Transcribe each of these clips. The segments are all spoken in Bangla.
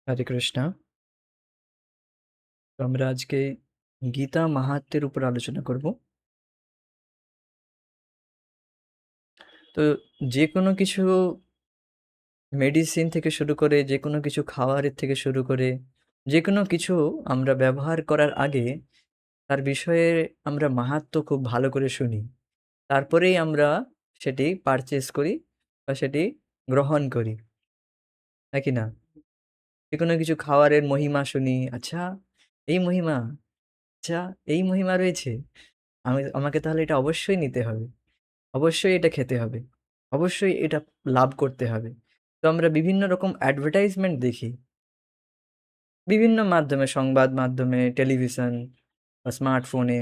হরে কৃষ্ণা। তো আমরা আজকে গীতা মাহাত্ম্যের উপর আলোচনা করব। তো যে কোনো কিছু মেডিসিন থেকে শুরু করে, যে কোনো কিছু খাওয়ারের থেকে শুরু করে, যে কোনো কিছু আমরা ব্যবহার করার আগে তার বিষয়ে আমরা মাহাত্ম্য খুব ভালো করে শুনি। তারপরেই আমরা সেটি পারচেজ করি বা সেটি গ্রহণ করি, নাকি না? যে কোনো কিছু খাওয়ারের মহিমা শুনি, আচ্ছা এই মহিমা, আচ্ছা এই মহিমা রয়েছে, আমাকে তাহলে এটা অবশ্যই নিতে হবে, অবশ্যই এটা খেতে হবে, অবশ্যই এটা লাভ করতে হবে। তো আমরা বিভিন্ন রকম অ্যাডভার্টাইজমেন্ট দেখি, বিভিন্ন মাধ্যমে, সংবাদ মাধ্যমে, টেলিভিশন বা স্মার্টফোনে,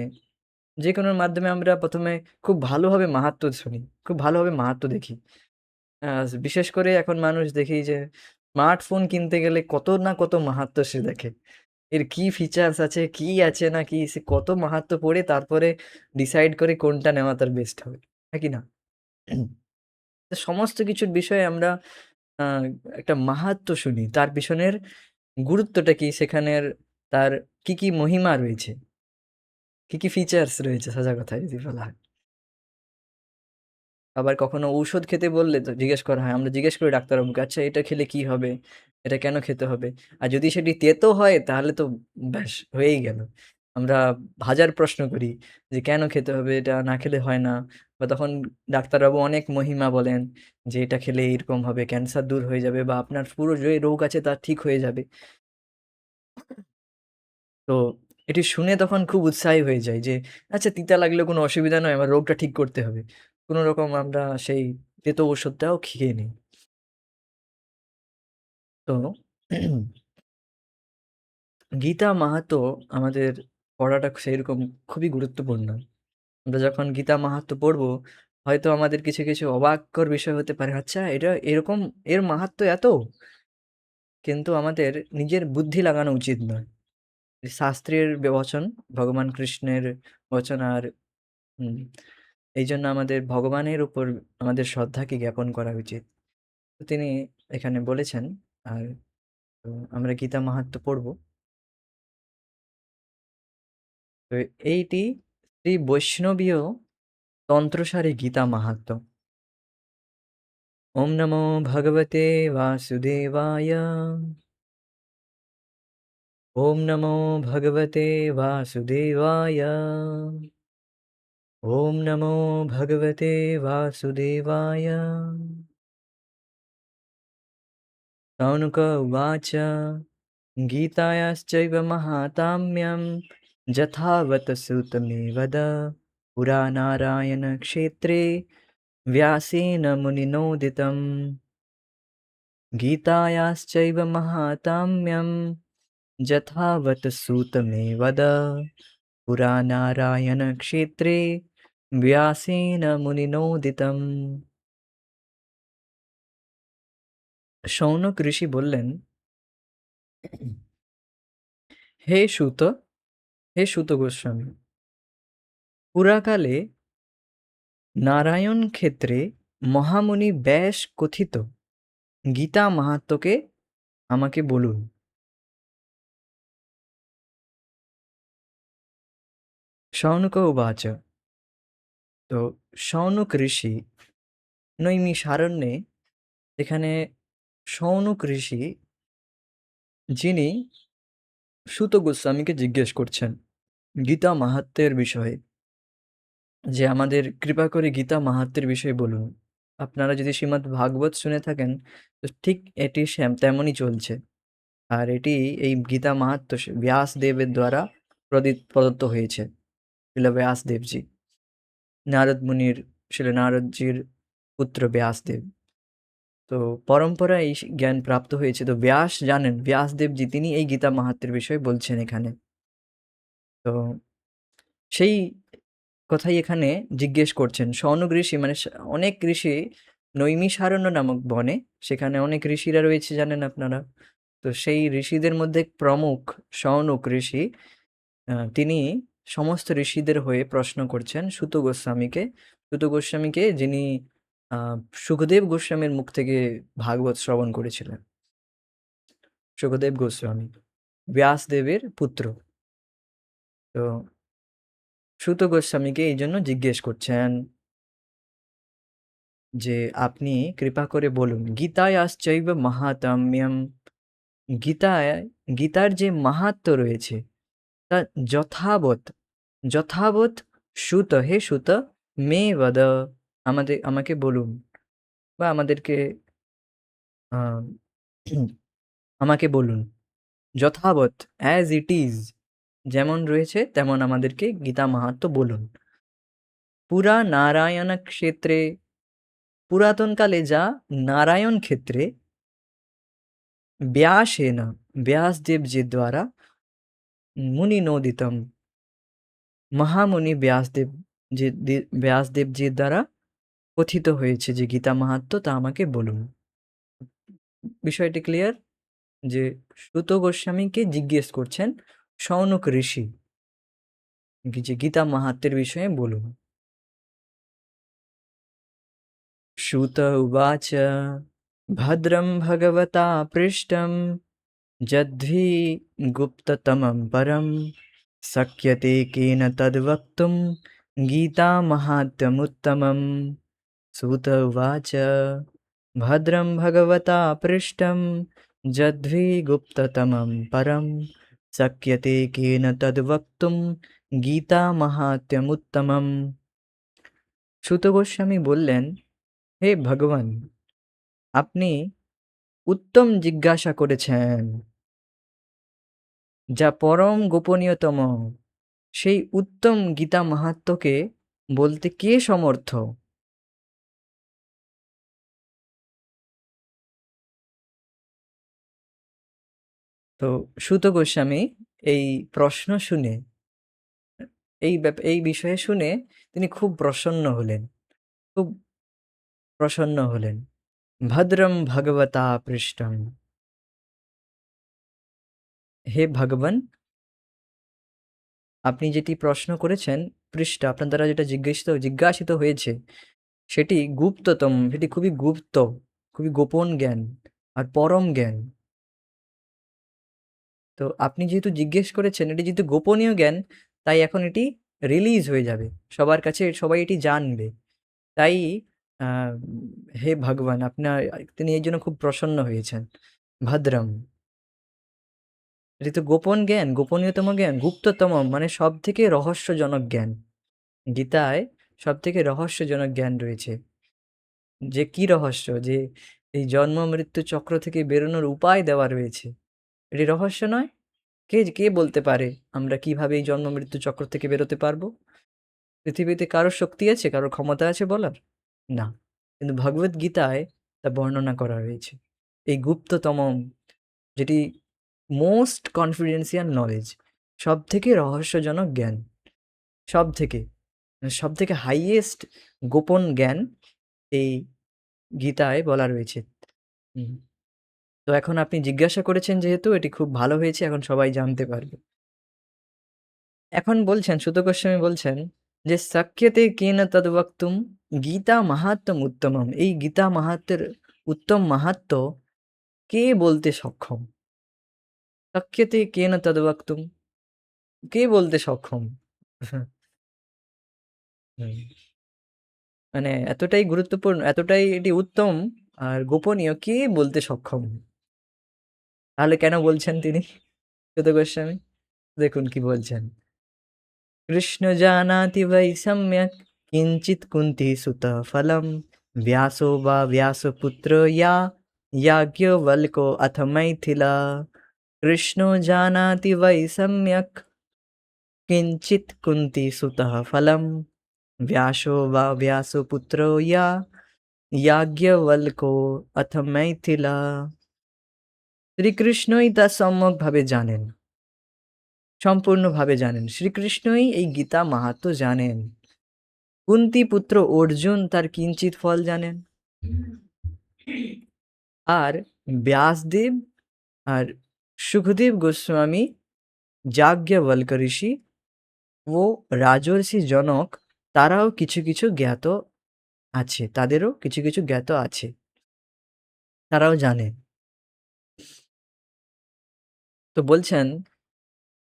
যে কোনোর মাধ্যমে আমরা ১ম এ খুব ভালোভাবে মাহাত্ম্য শুনি, খুব ভালোভাবে মাহাত্ম্য দেখি। আ বিশেষ করে এখন মানুষ দেখি যে স্মার্টফোন কিনতে গেলে কত না কত মাহাত্ম্য সে দেখে। এর কি ফিচার্স আছে, কি আছে না কি, সে কত মাহাত্ম্য পড়ে তারপরে ডিসাইড করে কোনটা নেওয়া তার বেস্ট হবে। হ্যাঁ কি না? তো সমস্ত কিছুর বিষয়ে আমরা আ একটা মাহাত্ম্য শুনি। তার পিছনের গুরুত্বটা কি? সেখানের তার কি, কি মহিমা রয়েছে? কি, কি ফিচার্স রয়েছে সোজা কথায় যদি বলা হয়। আবার কখনো ঔষধ খেতে বললে তো জিজ্ঞেস করা হয়। আমরা জিজ্ঞেস করি ডাক্তারবাবুকে, "আচ্ছা এটা খেলে কি হবে? এটা কেন খেতে হবে?" আর যদি সেটি তেতো হয় তাহলে তো ব্যাস হয়েই গেল। আমরা হাজার প্রশ্ন করি যে, "কেন খেতে হবে? এটা না খেলে হয় না।" বা তখন ডাক্তারবাবু অনেক মহিমা বলেন যে, "এটা খেলে এরকম হবে, ক্যান্সার দূর হয়ে যাবে বা আপনার পুরো যে রোগ আছে তা ঠিক হয়ে যাবে।" তো এটি শুনে তখন খুব উৎসাহী হয়ে যাই যে, আচ্ছা তিতা লাগলেও কোনো অসুবিধা নয়, আমার রোগটা ঠিক করতে হবে। কোনরকম আমরা সেই তেতো ওষুধটাও খেয়ে নিই। তো গীতা মাহাত্ম্য আমাদের পড়াটা সেইরকম খুবই গুরুত্বপূর্ণ। আমরা যখন গীতা মাহাত্ম্য পড়বো, হয়তো আমাদের কিছু, কিছু অবাককর বিষয় হতে পারে। আচ্ছা এটা এরকম, এর মাহাত্ম্য এত? কিন্তু আমাদের নিজের বুদ্ধি লাগানো উচিত নয়। শাস্ত্রের বচন, ভগবান কৃষ্ণের বচন আর হুম, এইজন্য আমাদের ভগবানের উপর আমাদের শ্রদ্ধাকে জ্ঞাপন করা উচিত। তো তিনি এখানে বলেছেন, আর তো আমরা গীতা মাহাত্ম্য পড়ব। তো এইটি শ্রী বৈষ্ণবীয় তন্ত্রসারে গীতা মাহাত্ম্য। ওম নমো ভগবতে বাসুদেবায়। ওম নমো ভগবতে বাসুদেবায়। ওম নমো ভগবতে বাসুদেবায়। सौनक उवाच गीतायाश्चैव महात्म्यं यथावत् सूतमे वद पुरा नारायणक्षेत्रे व्यासेन मुनिनोदितं। गीतायाश्चैव महात्म्यं यथावत् सूतमे वद पुरा नारायणक्षेत्रे व्यासेन मुनिनोदितं। শৌনক ঋষি বললেন, হে সূত, হে সূত গোস্বামী, পুরাকালে নারায়ণ ক্ষেত্রে মহামুনি ব্যাস কথিত গীতা মাহাত্ম্যকে আমাকে বলুন। শৌনক উবাচ। তো শৌনক ঋষি নৈমিষারণ্যে, এখানে শৌনক ঋষি যিনি সূত গোস্বামীকে জিজ্ঞেস করছেন গীতা মাহাত্ম্যের বিষয়ে, যে আমাদের কৃপা করে গীতা মাহাত্ম্যের বিষয়ে বলুন। আপনারা যদি শ্রীমদ্ ভাগবত শুনে থাকেন তো ঠিক এটি তেমনই চলছে। আর এটি এই গীতা মাহাত্ম্য ব্যাসদেবের দ্বারা প্রদত্ত হয়েছে। শিল ব্যাসদেবজি, নারদ মুনির, শিল নারদজির পুত্র ব্যাসদেব। তো পরম্পরায় এই জ্ঞান প্রাপ্ত হয়েছে। তো ব্যাস জানেন, ব্যাসদেবজি তিনি এই গীতা মাহাত্ম্যের বিষয়ে বলছেন এখানে। তো সেই কথাই এখানে জিজ্ঞেস করছেন শৌনক ঋষি, মানে অনেক ঋষি নৈমিষারণ্য নামক বনে, সেখানে অনেক ঋষিরা রয়েছে জানেন আপনারা। তো সেই ঋষিদের মধ্যে প্রমুখ শৌনক ঋষি, তিনি সমস্ত ঋষিদের হয়ে প্রশ্ন করছেন সূত গোস্বামীকে। সূত গোস্বামীকে যিনি সুখদেব গোস্বামীর মুখ থেকে ভাগবত শ্রবণ করেছিলেন। সুখদেব গোস্বামী, ব্যাসদেবের পুত্র। তো সুত গোস্বামীকে এই জন্য জিজ্ঞেস করছেন যে আপনি কৃপা করে বলুন গীতায়াশ্চৈব মাহাত্ম্যম, গীতায় গীতার যে মাহাত্ম্য রয়েছে তা যথাবৎ যথাবৎ সুত, হে সুত মে বদ, আমাকে বলুন বা আমাদেরকে আহ, আমাকে বলুন যথাবৎ, অ্যাজ ইট ইজ, যেমন রয়েছে তেমন আমাদেরকে গীতা মাহাত্ম্য বলুন। পুরা নারায়ণ ক্ষেত্রে, পুরাতনকালে যা নারায়ণ ক্ষেত্রে ব্যাসেন, ব্যাসদেবজির দ্বারা মুনি নোদিতম, মহামুনি ব্যাসদেবজির দ্বারা কথিত হয়েছে যে গীতা মাহাত্ম্য তা আমাকে বলুন। বিষয়টি ক্লিয়ার? যে সুত গোস্বামীকে জিজ্ঞেস করছেন শৌনক ঋষি যে গীতা মাহাত্ম্যের বিষয়ে বলুন। সুত উবাচ ভদ্রম ভগবতা পৃষ্টম যদ্ভি গুপ্ততমं परं शक्यते केन तद्वक्तुं गीतामाहात्म्यमुत्तमम्। सूत उवाच भद्रं भगवता पृष्टं यद्भि गुप्ततमं परं शक्यते केन तद्वक्तुं गीतामाहात्म्यमुत्तमम्। সুত গোস্বামী বললেন, হে ভগবান, আপনি উত্তম জিজ্ঞাসা করেছেন, যা পরম গোপনীয়তম, সেই উত্তম গীতা মাহাত্ম্যকে বলতে কে সমর্থ? তো সুত গোস্বামী এই প্রশ্ন শুনে, এই বিষয়ে শুনে তিনি খুব প্রসন্ন হলেন, খুব প্রসন্ন হলেন। ভদ্রম ভগবতা পৃষ্টম, হে ভগবান, আপনি যেটি প্রশ্ন করেছেন, পৃষ্ঠ আপনার দ্বারা যেটা জিজ্ঞাসিত হয়েছে, সেটি গুপ্ততম, সেটি খুবই গুপ্ত, খুবই গোপন জ্ঞান আর পরম জ্ঞান। তো আপনি যেহেতু জিজ্ঞেস করেছেন, এটি যেহেতু গোপনীয় জ্ঞান, তাই এখন এটি রিলিজ হয়ে যাবে সবার কাছে, সবাই এটি জানবে। তাই আহ, হে ভগবান, তিনি এই জন্য খুব প্রসন্ন হয়েছেন। ভদ্রম, এটি তো গোপন জ্ঞান, গোপনীয়তম জ্ঞান, গুপ্ততম মানে সব থেকে রহস্যজনক জ্ঞান। গীতায় সব থেকে রহস্যজনক জ্ঞান রয়েছে। যে কি রহস্য? যে এই জন্ম মৃত্যু চক্র থেকে বেরোনোর উপায় দেওয়া রয়েছে। এটি রহস্য নয়? কে কে বলতে পারে আমরা কিভাবে এই জন্ম মৃত্যু চক্র থেকে বেরোতে পারবো? পৃথিবীতে কারোর শক্তি আছে, কারোর ক্ষমতা আছে বলার? না। কিন্তু ভগবদ গীতায় তা বর্ণনা করা হয়েছে। এই গুপ্ততম, যেটি মোস্ট কনফিডেন্সিয়াল নলেজ, সব থেকে রহস্যজনক জ্ঞান, সব থেকে সব থেকে হাইয়েস্ট গোপন জ্ঞান এই গীতায় বলা রয়েছে। হুম। তো এখন আপনি জিজ্ঞাসা করেছেন যেহেতু, এটি খুব ভালো হয়েছে, এখন সবাই জানতে পারবে। এখন বলছেন, সুত গোস্বামী বলছেন যে শক্যতে কেন তদ্বক্তুম গীতা মাহাত্ম্যম উত্তমম, এই গীতা মাহাত্ম্যের উত্তম মাহাত্ম্য কে বলতে সক্ষম? শক্যতে কেন তদ্বক্তুম, কে বলতে সক্ষম? হুম। মানে এতটাই গুরুত্বপূর্ণ, এতটাই এটি উত্তম আর গোপনীয়, কে বলতে সক্ষম? তাহলে কেন বলছেন তিনি, সুত গোস্বামী? দেখুন কি বলছেন। কৃষ্ণ জানাতি বৈ সম্যক কিঞ্চিৎ কুন্তি সুত ফলম ব্যাসো বা ব্যাসপুত্র याज्ञवल्को अथ मैथिला। कृष्णो जानाति वै सम्यक् किञ्चित् कुन्तीसुतः फलं व्यासो वा व्यासपुत्रो याज्ञवल्को अथ मैथिला। শ্রীকৃষ্ণই তা সম্যকভাবে জানেন, সম্পূর্ণভাবে জানেন। শ্রীকৃষ্ণই এই গীতা মাহাত্ম্য জানেন। কুন্তী পুত্র অর্জুন তার কিঞ্চিত ফল জানেন। আর ব্যাসদেব আর সুখদেব গোস্বামী, যাজ্ঞবল্ক ঋষি ও রাজর্ষি জনক, তারাও কিছু কিছু জ্ঞাত আছে, তাদেরও কিছু কিছু জ্ঞাত আছে, তারাও জানে। তো বলছেন,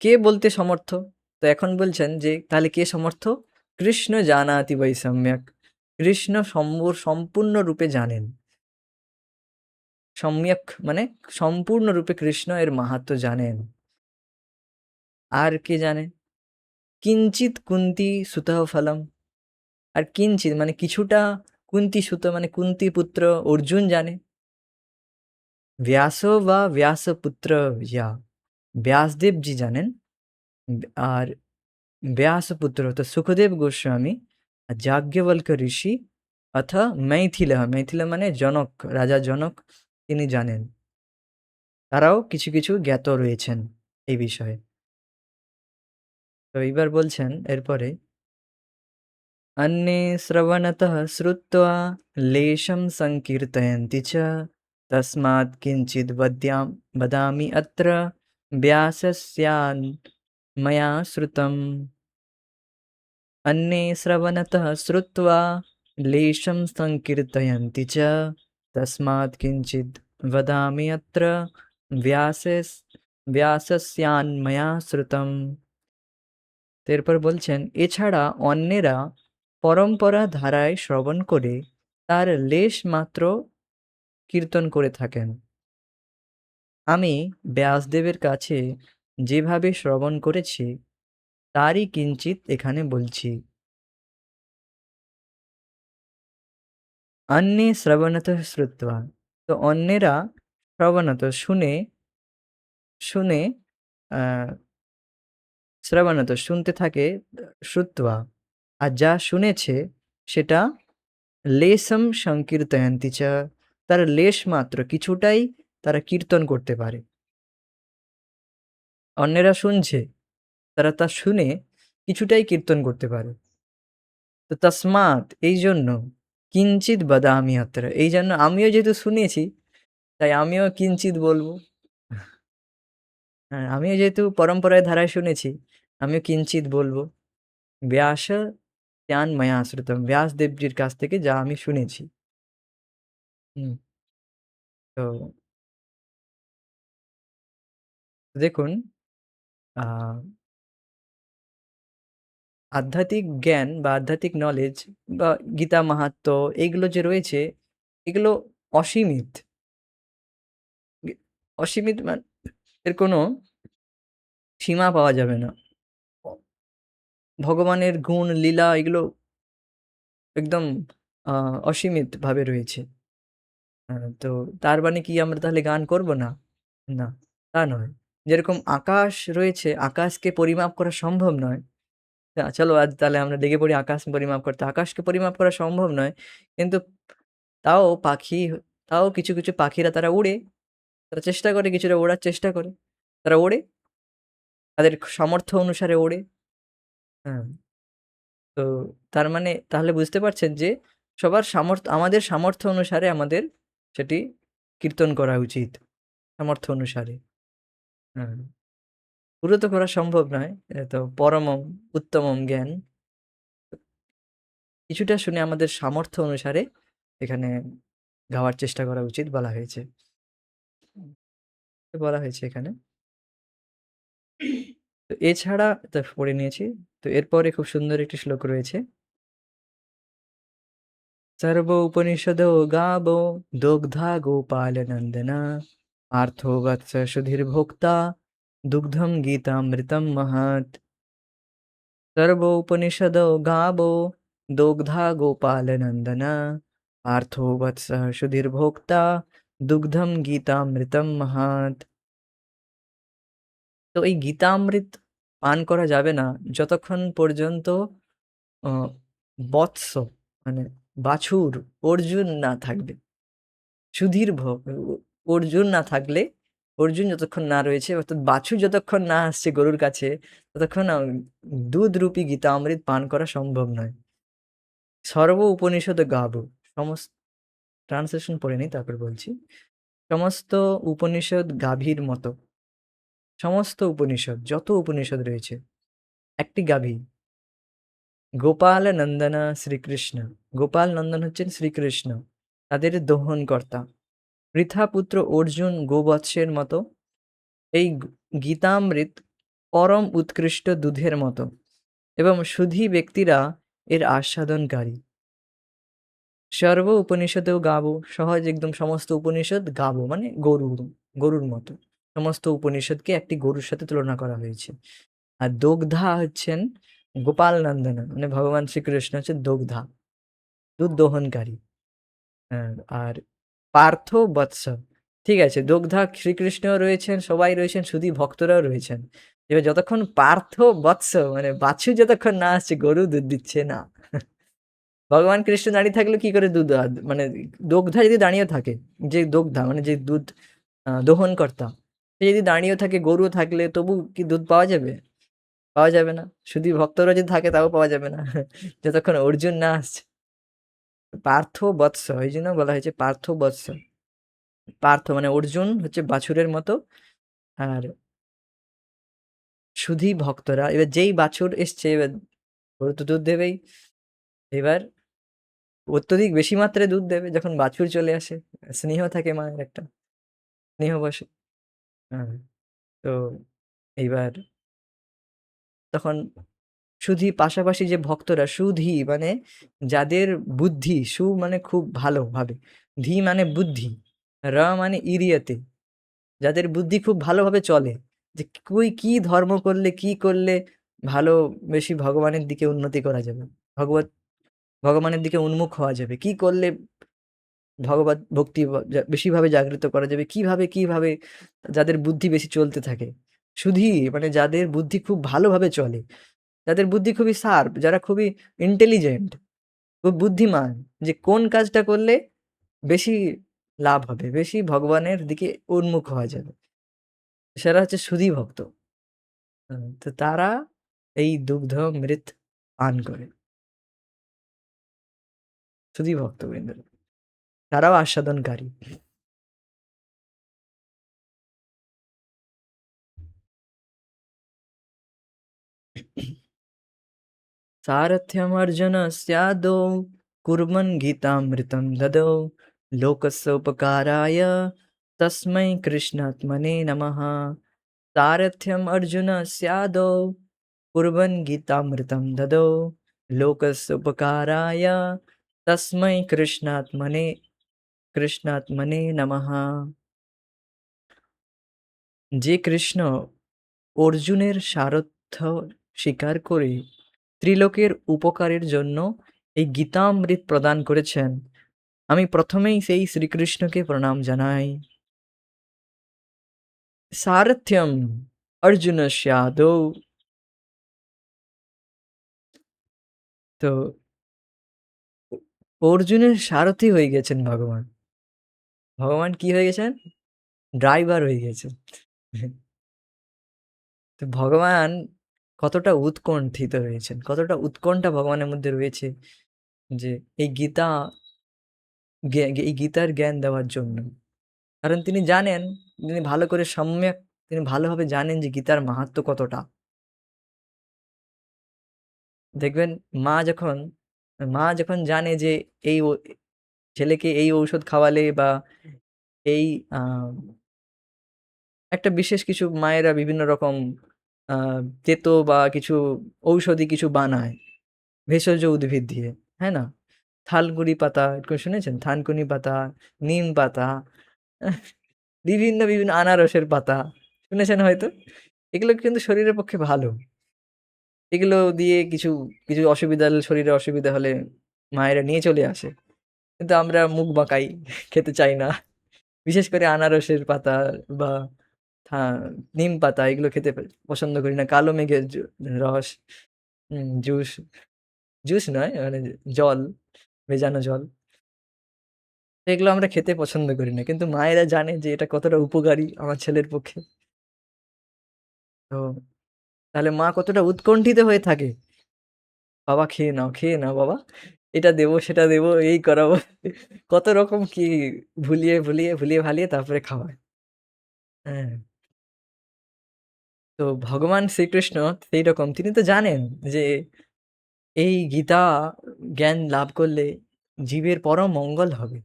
কে বলতে সমর্থ? তো এখন বলছেন যে তাহলে কে সমর্থ? কৃষ্ণ জানাতি বৈ সম্যক। কৃষ্ণ সম্পূর্ণরূপে জানেন। সম্যক মানে সম্পূর্ণরূপে কৃষ্ণ এর মাহাত্ম্য জানেন। আর কে জানে? কিঞ্চিৎ কুন্তি সুতঃ ফলম। আর কিঞ্চিৎ মানে কিছুটা, কুন্তি সুত মানে কুন্তি পুত্র অর্জুন জানে। ব্যাসো বা ব্যাসপুত্র ইয়া ব্যাসদেবজি জানেন। আর ব্যাসপুত্র তো সুখদেব গোস্বামী আর যাজ্ঞবল্ক্য ঋষি অথ मैथिलः মানে জনক, রাজা জনক তিনি জানেন। তারাও কিছু কিছু জ্ঞাত রয়েছেন এই বিষয়ে। তো এইবার বলছেন এরপরে, अन्ये श्रवणतः श्रुत्वा लेशं संकीर्तयन्ति च तस्मात् किञ्चिद् वदामि अत्र व्यासस्यान् मया श्रुतम्। अन्ये श्रवणतः श्रुत्वा लेशं संकीर्तयन्ति च तस्मात् किञ्चिद् वदामि अत्र व्यासस् व्यासस्यान्मया শ্রুতম। এরপর বলছেন, এছাড়া অন্যেরা পরম্পরা ধারায় শ্রবণ করে তার লেশ মাত্র কীর্তন করে থাকেন। আমি ব্যাসদেবের কাছে যেভাবে শ্রবণ করেছি তারই কিঞ্চিত এখানে বলছি। অন্যে শ্রবণত শ্রুত্বা, তো অন্যেরা শ্রবণত শুনে শুনে আহ শ্রবণত শুনতে থাকে, শ্রুত্বা আর যা শুনেছে সেটা লেশম সংকীর্তয়ন্তি চ, তার লেশ মাত্র কিছুটাই তারা কীর্তন করতে পারে। অন্যেরা শুনছে, তারা তা শুনে কিছুটাই কীর্তন করতে পারে। তো তসমাৎ এই জন্য, কিঞ্চিৎ বদামি অত্র এই জন্য আমিও যেহেতু শুনেছি তাই আমিও কিঞ্চিৎ বলবো। হ্যাঁ, আমিও যেহেতু পরম্পরায় ধারায় শুনেছি আমিও কিঞ্চিৎ বলবো। ব্যাস জ্ঞান ময়া শ্রুতম, ব্যাসদেবজির কাছ থেকে যা আমি শুনেছি। হুম, তো দেখুন, আহ আধ্যাত্মিক জ্ঞান বা আধ্যাত্মিক নলেজ বা গীতা মাহাত্ম্য এইগুলো যে রয়েছে, এগুলো অসীমিত। অসীমিত মানে এর কোনো সীমা পাওয়া যাবে না। অ ভগবানের গুণ, লীলা এগুলো একদম অসীমিতভাবে রয়েছে। তো তার মানে কি আমরা তাহলে গান করব না? না, তা নয়। যেরকম আকাশ রয়েছে, আকাশকে পরিমাপ করা সম্ভব নয়। চলো আজ তাহলে আমরা লেগে পড়ি আকাশ পরিমাপ করতে। আকাশকে পরিমাপ করা সম্ভব নয়। কিন্তু তাও তাও কিছু কিছু পাখিরা তারা উড়ে। তারা চেষ্টা করে, কিছুটা ওড়ার চেষ্টা করে। তারা ওড়ে, তাদের সামর্থ্য অনুসারে ওড়ে। হ্যাঁ, তো তার মানে তাহলে বুঝতে পারছেন যে সবার আমাদের সামর্থ্য অনুসারে আমাদের সেটি কীর্তন করা উচিত। সামর্থ্য অনুসারে। হ্যাঁ, পুরো তো করা সম্ভব নয়। এটা তো পরমম উত্তমম জ্ঞান। কিছুটা শুনে আমাদের সামর্থ্য অনুসারে এখানে গাওয়ার চেষ্টা করা উচিত বলা হয়েছে। বলা হয়েছে এখানে। তো এছাড়া তো পড়ে নিয়েছি। তো এরপরে খুব সুন্দর একটি শ্লোক রয়েছে। সর্ব উপনিষদো গাবো দগ্ধা গোপালনন্দনা পার্থো বৎস সুধীর্ভোক্তা দুগ্ধম গীতামৃতম মহৎ। সর্ব উপনিষদো গাবো দগ্ধা গোপালনন্দনা পার্থো বৎস সুধীর্ভোক্তা দুগ্ধম গীতামৃতম মহৎ। তো এই গীতামৃত পান করা যাবে না যতক্ষণ পর্যন্ত আহ, বৎস মানে বাছুর অর্জুন না থাকবে। সুধীর অর্জুন না থাকলে, অর্জুন যতক্ষণ না রয়েছে অর্থাৎ বাছুর যতক্ষণ না আসছে গরুর কাছে ততক্ষণ দুধ রূপী গীতামৃত পান করা সম্ভব নয়। সর্ব উপনিষদ গাব, সমস্ত ট্রান্সলেশন পড়ে নিই তারপর বলছি। সমস্ত উপনিষদ গাভীর মতো। সমস্ত উপনিষদ, যত উপনিষদ রয়েছে একটি গাভী। গোপাল নন্দনা শ্রীকৃষ্ণ, গোপাল নন্দন হচ্ছেন শ্রীকৃষ্ণ, তাদের দোহনকর্তা। পৃথা পুত্র অর্জুন গোবৎসের মতো। এই গীতামৃত পরম উৎকৃষ্ট দুধের মতো এবং সুধী ব্যক্তিরা এর আস্বাদনকারী। সর্ব উপনিষদেও গাবো, সহজ একদম সমস্ত উপনিষদ গাবো মানে গরুর মতো। সমস্ত উপনিষদকে একটি গরুর সাথে তুলনা করা হয়েছে। আর দগ্ধা হচ্ছেন গোপাল নন্দনা, মানে ভগবান শ্রীকৃষ্ণ হচ্ছে দগ্ধা, দুধ দোহনকারী। হ্যাঁ, আর পার্থ বৎস, ঠিক আছে, দগ্ধা শ্রীকৃষ্ণও রয়েছেন, সবাই রয়েছেন, শুধু ভক্তরাও রয়েছেন। এবার যতক্ষণ পার্থ বৎস মানে বাছু যতক্ষণ না আসছে, গরু দুধ দিচ্ছে না। ভগবান কৃষ্ণ দাঁড়িয়ে থাকলে কি করে দুধ মানে দগ্ধা যদি দাঁড়িয়ে থাকে, যে দগ্ধা মানে যে দুধ দোহন কর্তা, সে যদি দাঁড়িয়ে থাকে, গরু থাকলে তবু কি দুধ পাওয়া যাবে? পাওয়া যাবে না। শুধু ভক্তরা যদি থাকে তাও পাওয়া যাবে না। যতক্ষণ অর্জুন না আসছে। পার্থ বৎস, এই জন্য বলা হয়েছে পার্থ বৎস। পার্থ মানে অর্জুন হচ্ছে বাছুরের মতো, আর শুধু ভক্তরা, এবার যেই বাছুর এসছে এবার গরু তো দুধ দেবেই। এবার অত্যধিক বেশি মাত্রায় দুধ দেবে যখন বাছুর চলে আসে। স্নেহ থাকে মায়ের একটা, স্নেহ বসে। হ্যাঁ, তো এইবার তখন শুধু পাশাপাশি যে ভক্তরা, সুধী মানে যাদের বুদ্ধি, সু মানে খুব ভালোভাবে, ধী মানে বুদ্ধি, র মানে ইরিয়াতে, যাদের বুদ্ধি খুব ভালোভাবে চলে, যে কি ধর্ম করলে কি করলে ভালো, বেশি ভগবানের দিকে উন্নতি করা যাবে, ভগবত ভগবানের দিকে উন্মুখ হওয়া যাবে, কি করলে ভগবত ভক্তি বেশিভাবে জাগ্রত করা যাবে, কিভাবে কিভাবে, যাদের বুদ্ধি বেশি চলতে থাকে। শুধু মানে যাদের বুদ্ধি খুব ভালোভাবে চলে, যাদের বুদ্ধি খুবই শার্প, যারা খুবই ইন্টেলিজেন্ট, খুব বুদ্ধিমান, যে কোন কাজটা করলে বেশি লাভ হবে, বেশি ভগবানের দিকে উন্মুখ হওয়া যাবে, সেরা হচ্ছে সুধী ভক্ত। তো তারা এই দুগ্ধ মৃত পান করে, সুধী ভক্তবৃন্দ, তারাও আস্বাদনকারী। सारथ्यम् अर्जुनस्यादौ कुर्वन् गीतामृतं ददौ लोकस्य उपकाराय तस्मै कृष्णात्मने नमः। सारथ्यम् अर्जुनस्यादौ कुर्वन् गीतामृतं ददौ लोकस्य उपकाराय तस्मै कृष्णात्मने नमः। যে কৃষ্ণ অর্জুনের সারথ্য স্বীকার করে ত্রিলোকের উপকারের জন্য এই গীতামৃত প্রদান করেছেন, আমি প্রথমেই সেই শ্রীকৃষ্ণকে প্রণাম জানাই। সারথ্যম অর্জুনস্য আদৌ, তো অর্জুনের সারথি হয়ে গেছেন ভগবান। ভগবান কি হয়ে গেছেন? ড্রাইভার হয়ে গেছেন। তো ভগবান কতটা উৎকণ্ঠিত রয়েছেন, কতটা উৎকণ্ঠা ভগবানের মধ্যে রয়েছে, যে এই এই গীতার জ্ঞান দেওয়ার জন্য। কারণ তিনি জানেন, তিনি ভালো করে সম্যক, তিনি ভালোভাবে জানেন যে গীতার মাহাত্ম্য কতটা। দেখবেন মা যখন মা যখন জানে যে এই ছেলেকে এই ঔষধ খাওয়ালে বা এই একটা বিশেষ কিছু মায়েরা বিভিন্ন রকম তেতো বা কিছু ঔষধি কিছু বানায় ভেষজ উদ্ভিদ দিয়ে, হ্যাঁ না? থালকুনি পাতা একটু শুনেছেন? থানকুনি পাতা, নিম পাতা, বিভিন্ন আনারসের পাতা শুনেছেন হয়তো। এগুলো কিন্তু শরীরের পক্ষে ভালো। এগুলো দিয়ে কিছু কিছু অসুবিধা হলে, শরীরে অসুবিধা হলে মায়েরা নিয়ে চলে আসে। কিন্তু আমরা মুখ বাঁকাই, খেতে চাই না। বিশেষ করে আনারসের পাতা বা থা নিম পাতা এগুলো খেতে পছন্দ করি না। কালো মেঘের রস, জুস, জুস নয় মানে জল, ভেজানো জল। তো এগুলো আমরা খেতে পছন্দ করি না। কিন্তু মায়েরা জানে যে এটা কতটা উপকারী আমার ছেলের পক্ষে। তো তাহলে মা কতটা উৎকণ্ঠিত হয়ে থাকে। বাবা খেয়ে নাও বাবা। এটা দেবো, সেটা দেবো, এই করাবো। কত রকম কি ভুলিয়ে ভালিয়ে তারপরে খাওয়ায়। হ্যাঁ, তো ভগবান শ্রীকৃষ্ণ সেইরকম, তিনি তো জানেন যে এই গীতা জ্ঞান লাভ করলে জীবের পরম মঙ্গল হবে।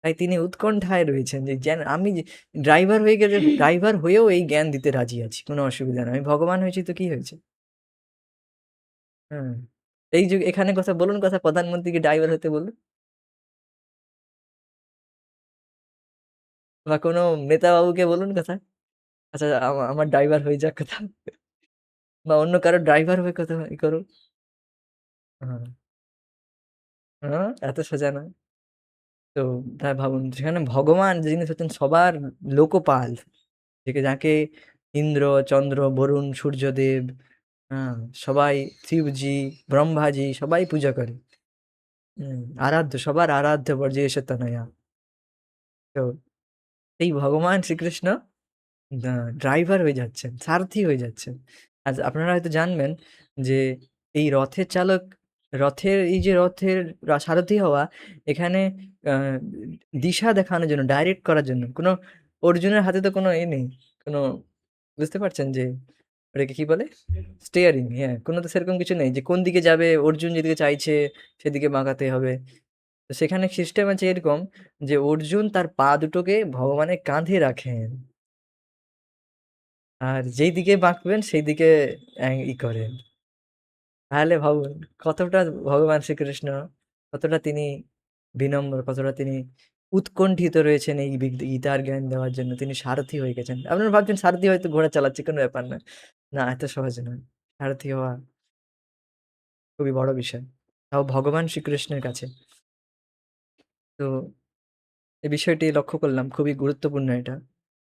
তাই তিনি উৎকণ্ঠায় রয়েছেন যে আমি যে ড্রাইভার হয়ে গেলে ড্রাইভার হয়েও এই জ্ঞান দিতে রাজি আছি। কোনো অসুবিধা নাই। আমি ভগবান হয়েছি তো কি হয়েছে? হুম। এই যে এখানে কথা বলুন কথা প্রধানমন্ত্রীকে ড্রাইভার হতে বলুন। বা কোনো নেতা বাবুকে বলুন কথা। আচ্ছা আমার ড্রাইভার হয়ে যাক কথা। বা অন্য কারো ড্রাইভার হয়ে কথা করো। হ্যাঁ, হ্যাঁ, এত সোজা নয়। তো তাই ভাবুন সেখানে ভগবান যিনি হচ্ছেন সবার লোকপাল, যাকে ইন্দ্র, চন্দ্র, বরুণ, সূর্যদেব, হ্যাঁ, সবাই শিবজি, ব্রহ্মাজি সবাই পূজা করে। আরাধ্য, সবার আরাধ্য বর্জিয়েশ তনয়া। তো এই ভগবান শ্রীকৃষ্ণ ড্রাইভার হয়ে যাচ্ছেন, সারথি হয়ে যাচ্ছেন। আর আপনারা হয়তো জানবেন যে এই রথের চালক, এই যে রথের সারথি হওয়া, এখানে আহ, দিশা দেখানোর জন্য, ডাইরেক্ট করার জন্য কোনো অর্জুনের হাতে তো কোনো নেই, কোনো, বুঝতে পারছেন যে ওটাকে কি বলে, স্টিয়ারিং, হ্যাঁ, কোনো তো সেরকম কিছু নেই যে কোন দিকে যাবে, অর্জুন যেদিকে চাইছে সেদিকে বাঁকাতে হবে। তো সেখানে সিস্টেম আছে এরকম যে অর্জুন তার পা দুটোকে ভগবানের কাঁধে রাখেন, আর যেই দিকে বাঁকবেন সেই দিকে করেন। তাহলে ভাবুন কতটা ভগবান শ্রীকৃষ্ণ, কতটা তিনি বিনম্র, কতটা তিনি উৎকণ্ঠিত রয়েছেন এই গীতার জ্ঞান দেওয়ার জন্য। তিনি সারথি হয়ে গেছেন। আপনারা ভাবছেন সারথি হয়তো ঘোড়া চালাচ্ছে, কোনো ব্যাপার না। না, এত সহজ নয়। সারথি হওয়া খুবই বড় বিষয়। তাও ভগবান শ্রীকৃষ্ণের কাছে। তো এই বিষয়টি লক্ষ্য করলাম, খুবই গুরুত্বপূর্ণ এটা।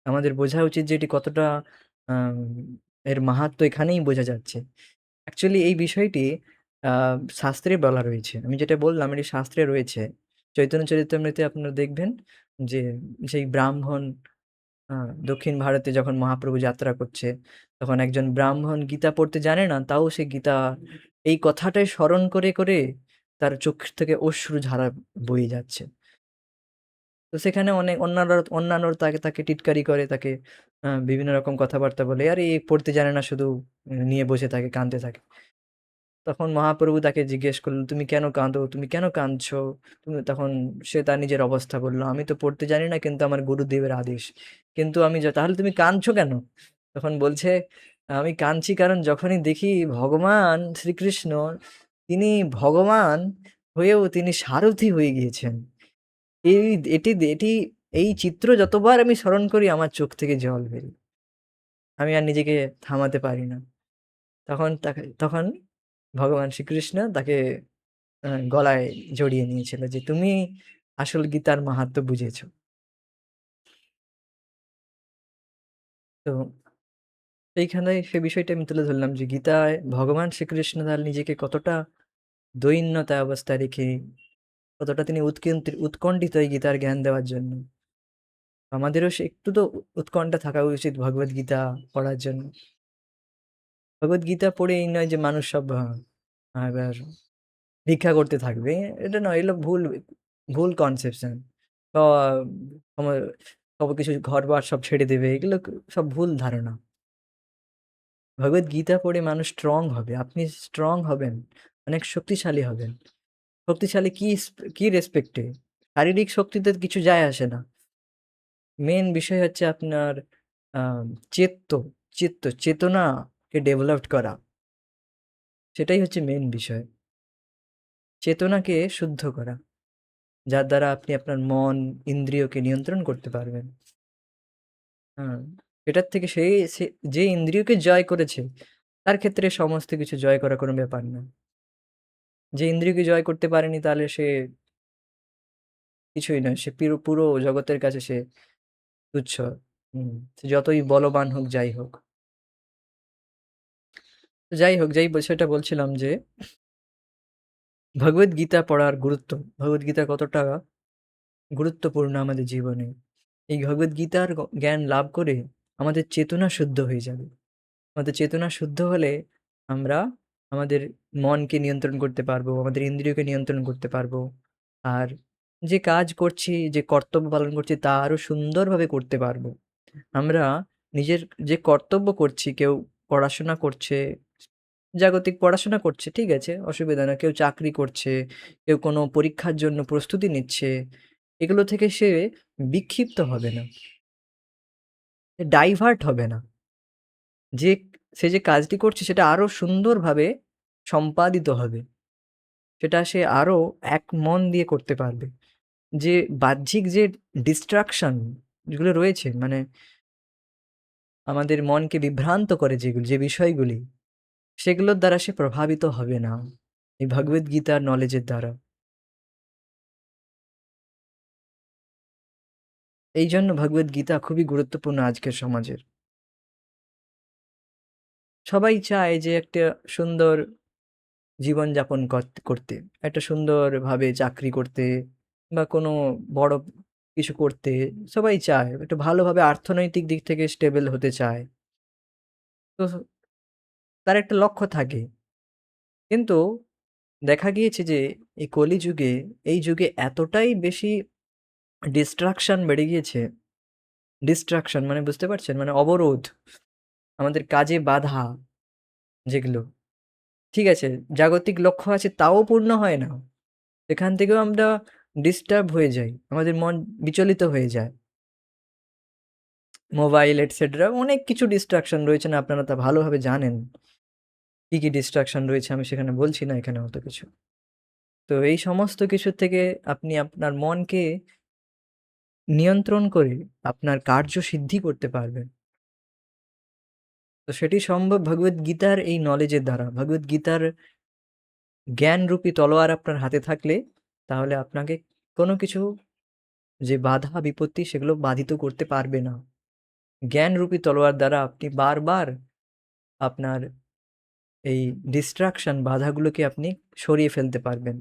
আমাদের বোঝা উচিত যে এটি কতটা আম এর মাহাত্ম্য এখানেই বোঝা যাচ্ছে। অ্যাকচুয়ালি এই বিষয়টি আ শাস্ত্রে বলা রয়েছে। আমি যেটা বললাম এটি শাস্ত্রে রয়েছে। চৈতন্য চরিতামৃতে আপনারা দেখবেন যে সেই ব্রাহ্মণ আ দক্ষিণ ভারতে যখন মহাপ্রভু যাত্রা করছে, তখন একজন ব্রাহ্মণ গীতা পড়তে জানে না, তাও সে গীতা এই কথাটাই স্মরণ করে তার চোখ থেকে অশ্রুধারা বয়ে যাচ্ছে। তো সেখানে অনেক অন্যান্যরা তাকে টিটকারি করে, তাকে বিভিন্ন রকম কথাবার্তা বলে, "আরে এ পড়তে জানে না, শুধু নিয়ে বসে থাকে, কাঁদতে থাকে।" তখন মহাপ্রভু তাকে জিজ্ঞেস করলেন, "তুমি কেন কাঁদো? তুমি কেন কাঁদছো?" তখন সে তার নিজের অবস্থা বলল, "আমি তো পড়তে জানি না, কিন্তু আমার গুরুদেবের আদেশ। কিন্তু আমি তাহলে তুমি কাঁদছো কেন?" তখন বলছে, "আমি কাঁদছি কারণ যখনই দেখি ভগবান শ্রীকৃষ্ণ, তিনি ভগবান হয়েও তিনি সারথি হয়ে গিয়েছেন। এই এটি এই চিত্র যতবার আমি স্মরণ করি আমার চোখ থেকে জল বেরোয়। আমি আর নিজেকে থামাতে পারি না।" তখন ভগবান শ্রীকৃষ্ণ তাকে গলায় জড়িয়ে নিয়েছিল যে, "তুমি আসল গীতার মাহাত্ম্য বুঝেছ।" তো এইখানে সে বিষয়টা আমি তুলে ধরলাম যে গীতায় ভগবান শ্রীকৃষ্ণ তার নিজেকে কতটা দৈন্যতা অবস্থায় রেখে, কতটা তিনি উৎকণ্ঠিত এই গীতার জ্ঞান দেওয়ার জন্য। আমাদেরও সে একটু তো উৎকণ্ঠা থাকা উচিত ভগবদ গীতা পড়ার জন্য। ভগবদ গীতা পড়ে এই নয় যে মানুষ সব এবার ভিক্ষা করতে থাকবে। এটা নয়, এগুলো ভুল কনসেপশন। বা সময় সবকিছু ঘরবার সব ছেড়ে দেবে। এগুলো সব ভুল ধারণা। ভগবদ গীতা পড়ে মানুষ স্ট্রং হবে। আপনি স্ট্রং হবেন, অনেক শক্তিশালী হবেন। শক্তিশালী কি রেসপেক্টে? শারীরিক শক্তিতে কিছু যায় আসে না। মেইন বিষয় হচ্ছে আপনার আ চেত্ত, চেতনাকে ডেভেলপড করা। সেটাই হচ্ছে মেইন বিষয়। চেতনাকে শুদ্ধ করা। যার দ্বারা আপনি আপনার মন, ইন্দ্রিয়কে নিয়ন্ত্রণ করতে পারবেন। হ্যাঁ, এটার থেকে সে যে ইন্দ্রিয়কে জয় করেছে, তার ক্ষেত্রে সমস্ত কিছু জয় করা কোনো ব্যাপার না। যে ইন্দ্রিয়কে জয় করতে পারেনি তাহলে সে কিছুই নয়। সে পুরো জগতের কাছে সে তুচ্ছ। সে যতই বলবান হোক, যাই হোক। তো যাই হোক, যেই বিষয়টা বলছিলাম যে ভগবদ্গীতা পড়ার গুরুত্ব, ভগবদ্গীতা কতটা গুরুত্বপূর্ণ আমাদের জীবনে। এই ভগবদ্গীতার জ্ঞান লাভ করে আমাদের চেতনা শুদ্ধ হয়ে যাবে। আমাদের চেতনা শুদ্ধ হলে আমরা আমাদের মনকে নিয়ন্ত্রণ করতে পারবো, আমাদের ইন্দ্রিয়কে নিয়ন্ত্রণ করতে পারবো। আর যে কাজ করছি, যে কর্তব্য পালন করছি তা আরো সুন্দরভাবে করতে পারবো। আমরা নিজের যে কর্তব্য করছি, কেউ পড়াশোনা করছে, জাগতিক পড়াশোনা করছে, ঠিক আছে, অসুবিধা না। কেউ চাকরি করছে, কেউ কোনো পরীক্ষার জন্য প্রস্তুতি নিচ্ছে, এগুলো থেকে সে বিক্ষিপ্ত হবে না, ডাইভার্ট হবে না। যে সে যে কাজটি করছে সেটা আরো সুন্দরভাবে সম্পাদিত হবে। সেটা সে আরো এক মন দিয়ে করতে পারবে। যে বাহ্যিক যে ডিস্ট্রাকশন যেগুলো রয়েছে, মানে আমাদের মনকে বিভ্রান্ত করে যে বিষয়গুলি, সেগুলোর দ্বারা সে প্রভাবিত হবে না এই ভগবদ্গীতার নলেজের দ্বারা। এই জন্য ভগবদ্গীতা খুবই গুরুত্বপূর্ণ আজকের সমাজের। সবাই চায় যে একটা সুন্দর জীবনযাপন করতে, একটা সুন্দরভাবে চাকরি করতে বা কোনো বড় কিছু করতে সবাই চায়। একটু ভালোভাবে অর্থনৈতিক দিক থেকে স্টেবল হতে চায়। তো তার একটা লক্ষ্য থাকে। কিন্তু দেখা গিয়েছে যে এই কলিযুগে, এই যুগে এতটাই বেশি ডিস্ট্রাকশন বেড়ে গিয়েছে। ডিস্ট্রাকশন মানে বুঝতে পারছেন? মানে অবরোধ, আমাদের কাজে বাধা যেগুলো। ঠিক আছে, জাগতিক লক্ষ্য আছে তাও পূর্ণ হয় না। সেখান থেকেও আমরা ডিস্টার্ব হয়ে যাই। আমাদের মন বিচলিত হয়ে যায়। মোবাইল এটসেট্রা অনেক কিছু ডিস্ট্রাকশন রয়েছে না, আপনারা তা ভালোভাবে জানেন। কি, কি ডিস্ট্রাকশন রয়েছে আমি সেখানে বলছি না এখানে অত কিছু। তো এই সমস্ত কিছু থেকে আপনি আপনার মনকে নিয়ন্ত্রণ করে আপনার কার্য সিদ্ধি করতে পারবেন। তো সেটি সম্ভব ভগবদ্গীতার এই নলেজের দ্বারা। ভগবদ্গীতার জ্ঞানরূপী তলোয়ার আপনার হাতে থাকলে তাহলে আপনাকে কোনো কিছু যে বাধা বিপত্তি সেগুলো বাধিত করতে পারবে না। জ্ঞানরূপী তলোয়ার দ্বারা আপনি বারবার আপনার এই ডিস্ট্রাকশন বাধাগুলোকে আপনি সরিয়ে ফেলতে পারবেন।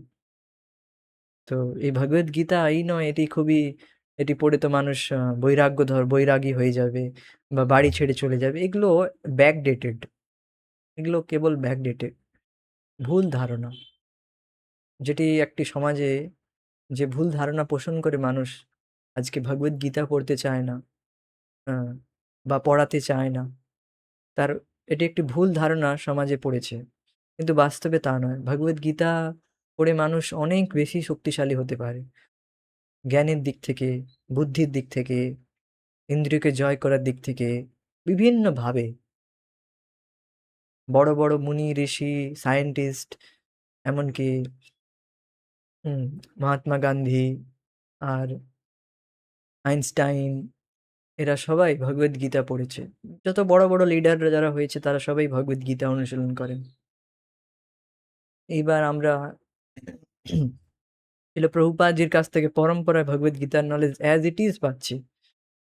তো এই ভগবদ্গীতা এই নয়, এটি পড়ে তো মানুষ বৈরাগী হয়ে যাবে বা বাড়ি ছেড়ে চলে যাবে। এগুলো ব্যাকডেটেড। এগুলো কেবল ব্যাকডেটেড। ভুল ধারণা। যেটি একটি সমাজে যে ভুল ধারণা পোষণ করে মানুষ আজকে ভগবদ্গীতা পড়তে চায় না, হ্যাঁ, বা পড়াতে চায় না। তার এটি একটি ভুল ধারণা সমাজে পড়েছে। কিন্তু বাস্তবে তা নয়। ভগবদ্গীতা পড়ে মানুষ অনেক বেশি শক্তিশালী হতে পারে। জ্ঞানের দিক থেকে, বুদ্ধির দিক থেকে, ইন্দ্রিয়কে জয় করার দিক থেকে বিভিন্নভাবে বড়, বড় মুনি, ঋষি, সায়েন্টিস্ট, এমনকি হুম, মহাত্মা গান্ধী আর আইনস্টাইন, এরা সবাই ভগবদ্গীতা পড়েছে। যত বড়, বড় লিডাররা যারা হয়েছে তারা সবাই ভগবদ্গীতা অনুশীলন করেন। এইবার আমরা শিল প্রভুপাদজির কাছ থেকে পরম্পরায় ভগবদ্গীতার নলেজ অ্যাজ ইট ইজ পাচ্ছি।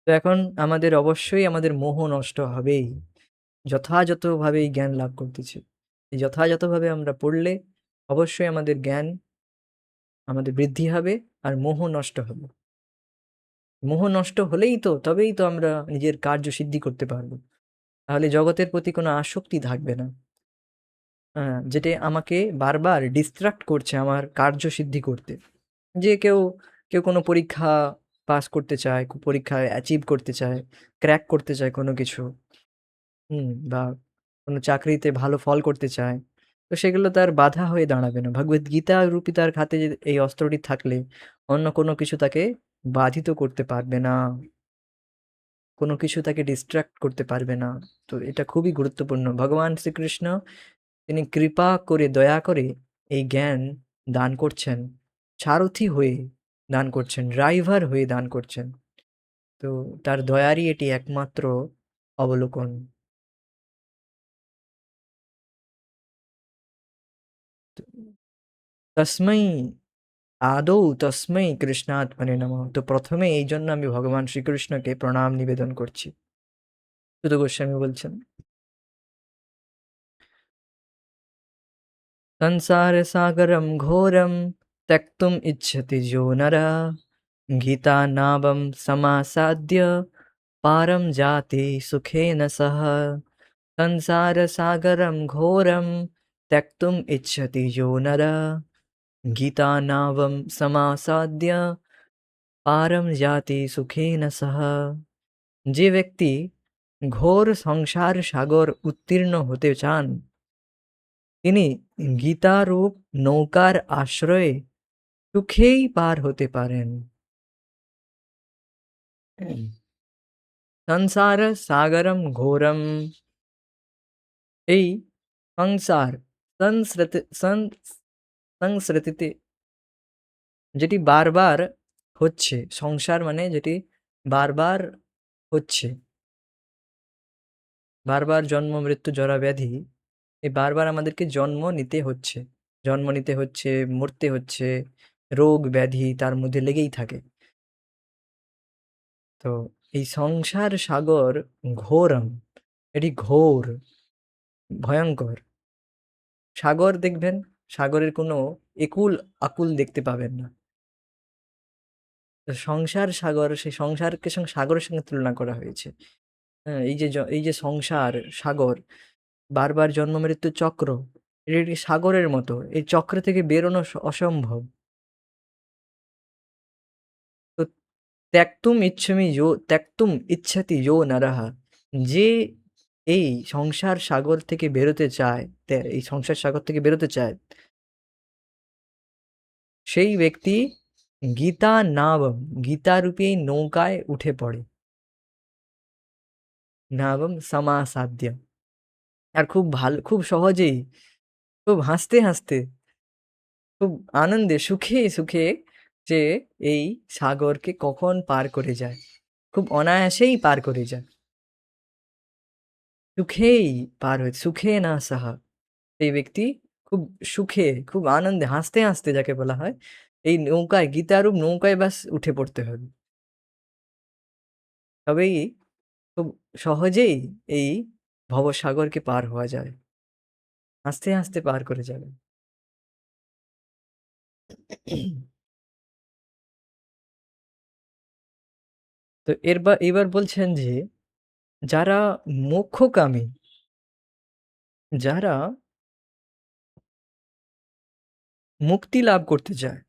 তো এখন আমাদের অবশ্যই আমাদের মোহ নষ্ট হবেই। যথাযথভাবে এই জ্ঞান লাভ করতেছি। এই যথাযথভাবে আমরা পড়লে অবশ্যই আমাদের জ্ঞান আমাদের বৃদ্ধি হবে আর মোহ নষ্ট হবে। মোহ নষ্ট হলেই তো তবেই তো আমরা নিজের কার্য সিদ্ধি করতে পারবো। তাহলে জগতের প্রতি কোনো আসক্তি থাকবে না। যেটা আমাকে বারবার ডিস্ট্রাক্ট করছে আমার কার্য সিদ্ধি করতে। যে কেউ কোনো পরীক্ষা পাস করতে চায়, পরীক্ষায় অ্যাচিভ করতে চায়, ক্র্যাক করতে চায় কোনো কিছু, বা কোনো চাকরিতে ভালো ফল করতে চায়। তো সেগুলো তার বাধা হয়ে দাঁড়াবে না। ভগবদ্গীতা রূপী তার হাতে যে এই অস্ত্রটি থাকলে অন্য কোনো কিছু তাকে বাধিত করতে পারবে না। কোনো কিছু তাকে ডিস্ট্রাক্ট করতে পারবে না। তো এটা খুবই গুরুত্বপূর্ণ। ভগবান শ্রীকৃষ্ণ তিনি কৃপা করে, দয়া করে এই জ্ঞান দান করছেন। সারথি হয়ে দান করছেন, ড্রাইভার হয়ে দান করছেন। তো তার দয়ারই এটি একমাত্র অবলোকন। তো তস্मै আদৌ তস্मै কৃষ্ণাত্মনে নমঃ। তো প্রথমে এই জন্য আমি ভগবান শ্রীকৃষ্ণকে প্রণাম নিবেদন করছি। সুত গোস্বামী বলছেন, संसारसागरं घोरं त्यक्तुम् इच्छति जो नरः गीतानावं समासाद्य पारं जाति सुखेन सह। संसारसागरं घोरं त्यक्तुम् इच्छति जो नरः गीतानावं समासाद्य পারম জাতি সুখেন সহ। যে ব্যক্তি ঘোর সংসার সাগর উত্তীর্ণ হতে চান তিনি গীতারূপ নৌকার আশ্রয়ে সুখেই পার হতে পারেন। সংসার সাগরম ঘোরম, এই সংসার সংস্রতিতে যেটি বারবার হচ্ছে, সংসার মানে যেটি বারবার হচ্ছে, বারবার জন্ম মৃত্যু জরা ব্যাধি, এই বারবার আমাদেরকে জন্ম নিতে হচ্ছে, জন্ম নিতে হচ্ছে, মরতে হচ্ছে, রোগ ব্যাধি তার মধ্যে লেগেই থাকে। তো এই সংসার সাগর ঘোরম, এটি ঘোর, ভয়ঙ্কর। সাগর দেখবেন, সাগরের কোনো একুল আকুল দেখতে পাবেন না। তো সংসার সাগর, সেই সংসারকে সাগরের সঙ্গে তুলনা করা হয়েছে। হ্যাঁ, এই যে সংসার সাগর, বারবার জন্ম মৃত্যুর চক্র, এটা একটি সাগরের মতো, এই চক্র থেকে বেরোনো অসম্ভব। তো ত্যক্তুম ইচ্ছতি যো নরঃ, যে এই সংসার সাগর থেকে বেরোতে চায়, এই সংসার সাগর থেকে বেরোতে চায়, সেই ব্যক্তি গীতা নাবম, গীতারূপী নৌকায় উঠে পড়ে। নাবম সমাসাদ্য, আর খুব ভালো, খুব সহজেই, খুব হাসতে হাসতে, খুব আনন্দে, সুখে সুখে যে এই সাগরকে কখন পার করে যায়, খুব অনায়াসেই পার করে যায়, সুখেই পার হয়ে, সুখে না সাহা, এই ব্যক্তি খুব সুখে, খুব আনন্দে, হাসতে হাসতে যাকে বলা হয়, এই নৌকায়, গীতারূপ নৌকায় ব্যাস উঠে পড়তে হবে, তবেই খুব সহজেই এই ভবসাগরকে পার হওয়া যায়, হাসতে হাসতে পার করে যাবে। তো এবার বলছেন যে যারা মোক্ষকামী, যারা মুক্তি লাভ করতে চায়,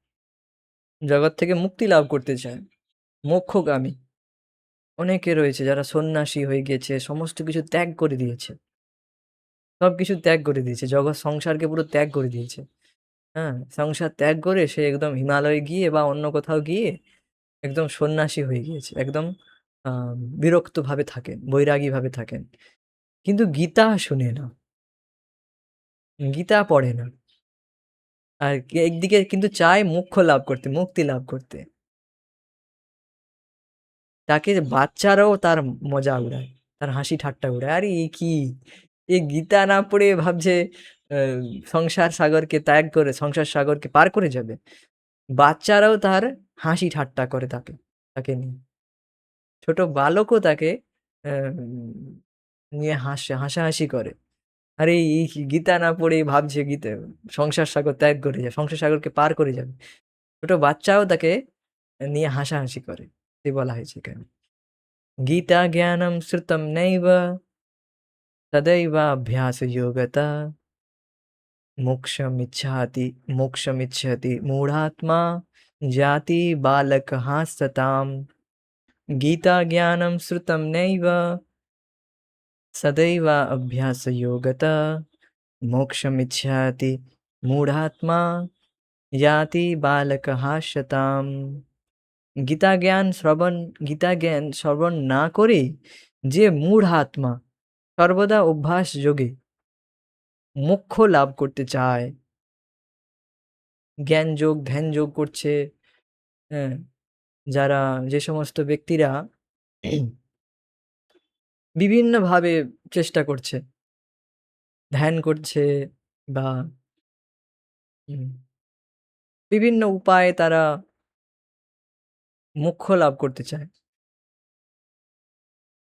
জগৎ থেকে মুক্তি লাভ করতে চায়, মোক্ষগামী অনেকে রয়েছে যারা সন্ন্যাসী হয়ে গেছে, সমস্ত কিছু ত্যাগ করে দিয়েছে, সবকিছু ত্যাগ করে দিয়েছে, জগৎ সংসারকে পুরো ত্যাগ করে দিয়েছে। হ্যাঁ, সংসার ত্যাগ করে সে একদম হিমালয়ে গিয়ে বা অন্য কোথাও গিয়ে একদম সন্ন্যাসী হয়ে গিয়েছে, একদম বিরক্ত ভাবে থাকেন, বৈরাগী ভাবে থাকেন, কিন্তু গীতা শুনে না, গীতা পড়ে না, আর একদিকে কিন্তু চায় মোক্ষ লাভ করতে, মুক্তি লাভ করতে, তাকে বাচ্চারাও তার মজা উড়ায়, তার হাসি ঠাট্টা উড়ায়, আরে এ কি, এ গীতা না পড়ে ভাবছে আহ, সংসার সাগরকে ত্যাগ করে সংসার সাগরকে পার করে যাবে, বাচ্চারাও তার হাসি ঠাট্টা করে তাকে, তাকে নিয়ে, ছোট বালকও তাকে নিয়ে হাসাহাসি করে, আরে এই কি, গীতা না পড়ে ভাবছে গীতা সংসার সাগর ত্যাগ করে যাবে, সংসার সাগরকে পার করে যাবে, ছোট বাচ্চাও তাকে নিয়ে হাসাহাসি করে, এ বলা হয়েছে এখানে। গীতা জ্ঞানম শ্রুতম নৈব तदैवाभ्यासयोगतः मोक्षमिच्छाति मोक्षमिच्छति मूढात्मा जाति बालकः सताम्। गीताज्ञानं श्रुतं नैव सदैव अभ्यासयोगतः मोक्षमिच्छाति मूढात्मा याति बालकः शताम्। গীতা জ্ঞান শ্রবণ না করে যে মূঢ় আত্মা সর্বদা অভ্যাস যোগে মোক্ষ লাভ করতে চায়, জ্ঞান যোগ ধ্যান যোগ করছে, হ্যাঁ, যারা, যে সমস্ত ব্যক্তিরা বিভিন্নভাবে চেষ্টা করছে, ধ্যান করছে বা উম, বিভিন্ন উপায়ে তারা মোক্ষ লাভ করতে চায়,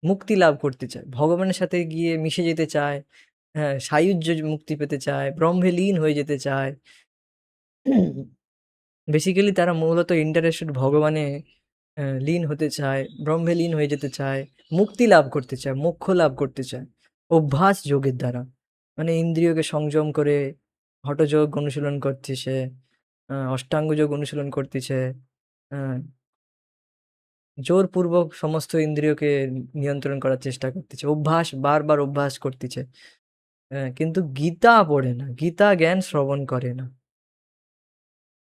মুক্তি লাভ করতে চায়, ভগবানের সাথে গিয়ে মিশে যেতে চায়, হ্যাঁ, সায়ুজ্য মুক্তি পেতে চায়, ব্রহ্মে লীন হয়ে যেতে চায়, বেসিক্যালি তারা মূলত ইন্টারেস্টেড ভগবানে লীন হতে চায়, ব্রহ্মে লীন হয়ে যেতে চায়, মুক্তি লাভ করতে চায়, মোক্ষ লাভ করতে চায় অভ্যাস যোগের দ্বারা, মানে ইন্দ্রিয়কে সংযম করে হঠযোগ অনুশীলন করতেছে, অষ্টাঙ্গ যোগ অনুশীলন করতেছে, আহ, জোরপূর্বক সমস্ত ইন্দ্রিয়কে নিয়ন্ত্রণ করার চেষ্টা করতেছে, অভ্যাস, বারবার অভ্যাস করতেছে, কিন্তু গীতা পড়ে না, গীতা জ্ঞান শ্রবণ করে না,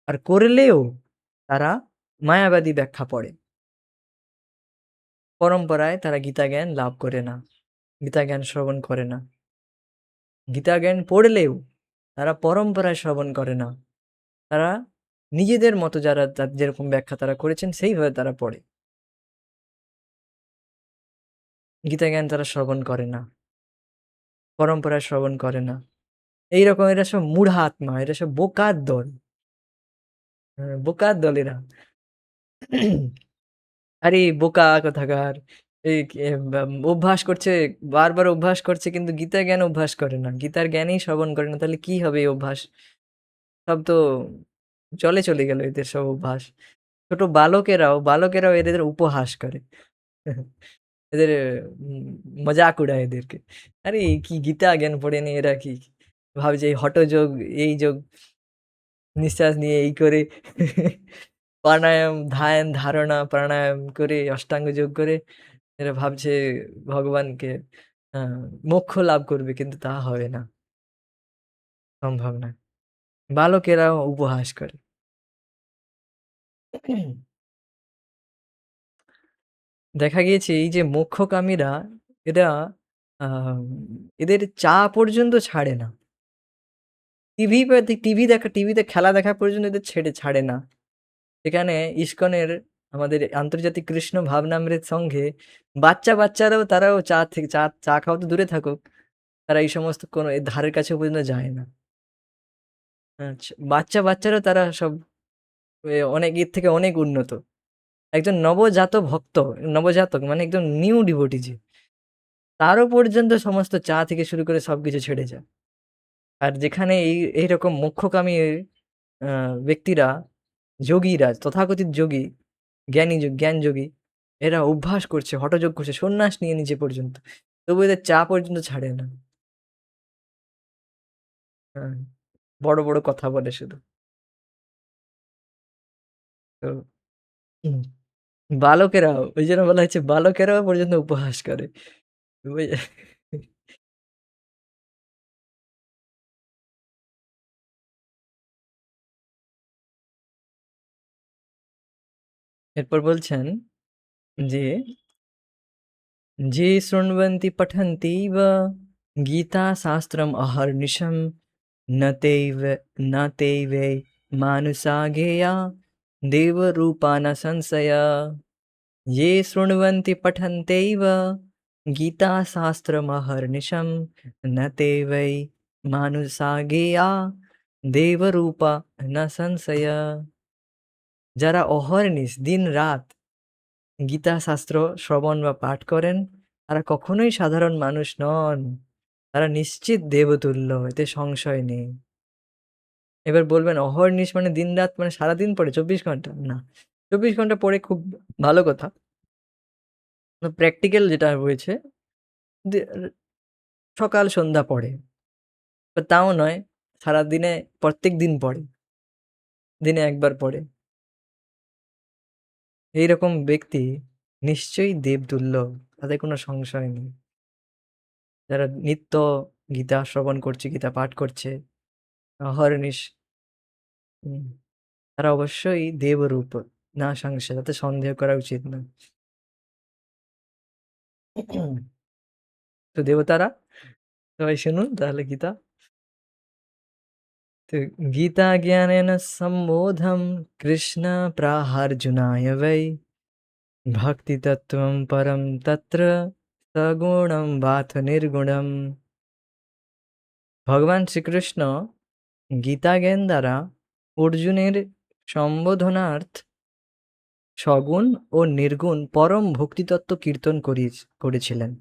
আর করলেও তারা মায়াবাদী ব্যাখ্যা পড়ে, পরম্পরায় তারা গীতা জ্ঞান লাভ করে না। গীতা জ্ঞান শ্রবণ করে না। গীতা জ্ঞান পড়লেও তারা পরম্পরায় শ্রবণ করে না। তারা নিজেদের মতো যারা যেরকম ব্যাখ্যা তারা করেছেন সেইভাবে তারা পড়ে। গীতা জ্ঞান তারা শ্রবণ করে না। পরম্পরায় শ্রবণ করে না। এইরকম এরা সব মূঢ়া আত্মা, এরা সব বোকার দল। বোকার দল এরা। আরে বোকা কোথাকার! এই অভ্যাস করছে, বারবার অভ্যাস করছে কিন্তু গীতা জ্ঞান অভ্যাস করে না। গীতার জ্ঞানই শ্রবণ করে না। তাহলে কি হবে এই অভ্যাস? সব তো জলে চলে গেল এদের সব অভ্যাস। ছোট বালকেরাও এদের উপহাস করে। এদের উম মজাক উড়ায় এদেরকে। আরে কি গীতা জ্ঞান পড়েনি এরা কি? ভাবছে এই হঠযোগ, এই যোগ, নিঃশ্বাস নিয়ে এই করে প্রাণায়াম, ধ্যান, ধারণা, প্রাণায়াম করে অষ্টাঙ্গ যোগ করে এরা ভাবছে ভগবানকে আ মোক্ষ লাভ করবে কিন্তু তা হবে না। সম্ভব না। বালকেরাও উপহাস করে। দেখা গিয়েছে এই যে মোক্ষকামীরা এরা আম এদের চা পর্যন্ত ছাড়ে না। টিভিতে খেলা দেখা পর্যন্ত এদের ছাড়ে না। সেখানে ইসকনের আমাদের আন্তর্জাতিক কৃষ্ণ ভাবনামৃত সংঘে বাচ্চারাও তারাও চা থেকে চা খাওয়া তো দূরে থাকুক। তারা এই সমস্ত কোনো এর ধারের কাছেও পর্যন্ত যায় না। আচ্ছা, বাচ্চারাও তারা সব অনেক এর থেকে অনেক উন্নত। একজন নবজাতক মানে একদম নিউ ডিভোটি যে, তারও পর্যন্ত সমস্ত চা থেকে শুরু করে সবকিছু ছেড়ে যায়। আর যেখানে এইরকম মোক্ষকামী আ ব্যক্তিরা, যোগীরা, তথাকথিত যোগী, জ্ঞানযোগী, এরা অভ্যাস করছে, হঠযোগ করছে, সন্ন্যাস নিয়ে নিচে পর্যন্ত। তবু এদের চা পর্যন্ত ছাড়ে না। হ্যাঁ, বড় কথা বলে শুধু। তো হুম, বালকেরাও ওইজন্য বলা হয়েছে বালকেরাও পর্যন্ত উপহাস করে। বুঝ এরপর বলছেন যে, "যে শৃण्वन्ति पठन्तीव गीताशास्त्रम् अहर्निशं न तेव न ते वै मानुषा गेया देवरूपा न संशया।" ये शृण्वन्ति पठन्त्यैव गीताशास्त्रमहर्निशं न ते वै मानुषा गेया देवरूपा न संशया। যারা অহর্নিশ দিন-রাত গীতা শাস্ত্র শ্রবণ বা পাঠ করেন, তারা কখনোই সাধারণ মানুষ নন। তারা নিশ্চিত দেবতুল্য, এতে সংশয় নেই। এবার বলবেন অহর্নিশ মানে দিন-রাত মানে সারাদিন পড়ে ২৪ ঘন্টা? না। ২৪ ঘন্টা পড়ে খুব ভালো কথা। প্র্যাকটিক্যাল যেটা রয়েছে দে সকাল সন্ধ্যা পড়ে। তাও নয়, সারাদিনে প্রত্যেকদিন পড়ে। দিনে ১ বার পড়ে। এইরকম ব্যক্তি নিশ্চয়ই দেবতুল্য। তাতে কোনো সংশয় নেই। যারা নিত্য গীতা শ্রবণ করছে, গীতা পাঠ করছে, অহর্নিশ হুম, তারা অবশ্যই দেবরূপ। না সংশয়, তাতে সন্দেহ করা উচিত না। তো দেবতারা সবাই শুনুন তাহলে গীতা। তো গীতা জ্ঞানেন সম্বোধম কৃষ্ণ প্রাহার্জুনায় वै ভক্তিতত্ত্বম পরম তত্র সগুণম বাথ নির্গুণম। ভগবান শ্রীকৃষ্ণ গীতা জ্ঞান দ্বারা অর্জুনের সম্বোধনার্থ সগুণ ও নির্গুণ পরম ভক্তিতত্ত্ব কীর্তন করেছিলেন।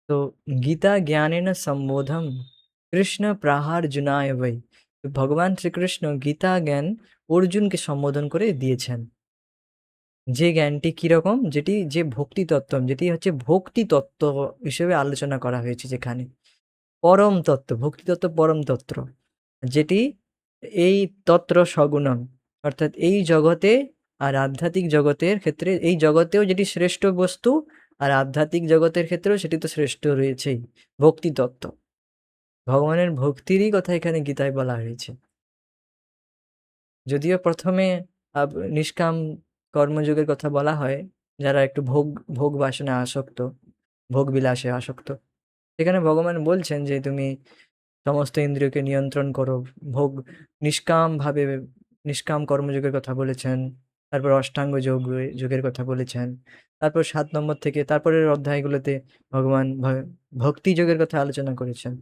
তো গীতা জ্ঞানেন সম্বোধম কৃষ্ণ প্রাহার্জুনায় বৈ। তো ভগবান শ্রীকৃষ্ণ গীতা জ্ঞান অর্জুনকে সম্বোধন করে দিয়েছেন। যে জ্ঞানটি কিরকম? যেটি যে ভক্তিতত্ত্ব, যেটি হচ্ছে ভক্তিতত্ত্ব হিসেবে আলোচনা করা হয়েছে যেখানে। পরম তত্ত্ব, ভক্তিতত্ত্ব পরম তত্ত্ব। যেটি এই তত্র সগুণম অর্থাৎ এই জগতে আর আধ্যাত্মিক জগতের ক্ষেত্রে এই জগতেও যেটি শ্রেষ্ঠ বস্তু আর আধ্যাত্মিক জগতের ক্ষেত্রেও সেটি তো শ্রেষ্ঠ রয়েছেই, ভক্তিতত্ত্ব। ভগবানের ভক্তিরই কথা এখানে গীতায় বলা হয়েছে। যদিও প্রথমে নিষ্কাম কর্মযোগের কথা বলা হয়, যারা একটু ভোগ বাসনায় আসক্ত, ভোগবিলাসে আসক্ত। সেখানে ভগবান বলছেন যে, "তুমি সমস্ত ইন্দ্রিয়কে নিয়ন্ত্রণ করো।" ভোগ নিষ্কামভাবে নিষ্কাম কর্মযোগের কথা বলেছেন। তারপর অষ্টাঙ্গ যোগের কথা বলেছেন। তারপর ৭ নম্বর থেকে তারপরের অধ্যায়গুলোতে ভগবান ভক্তি যোগের কথা আলোচনা করেছেন।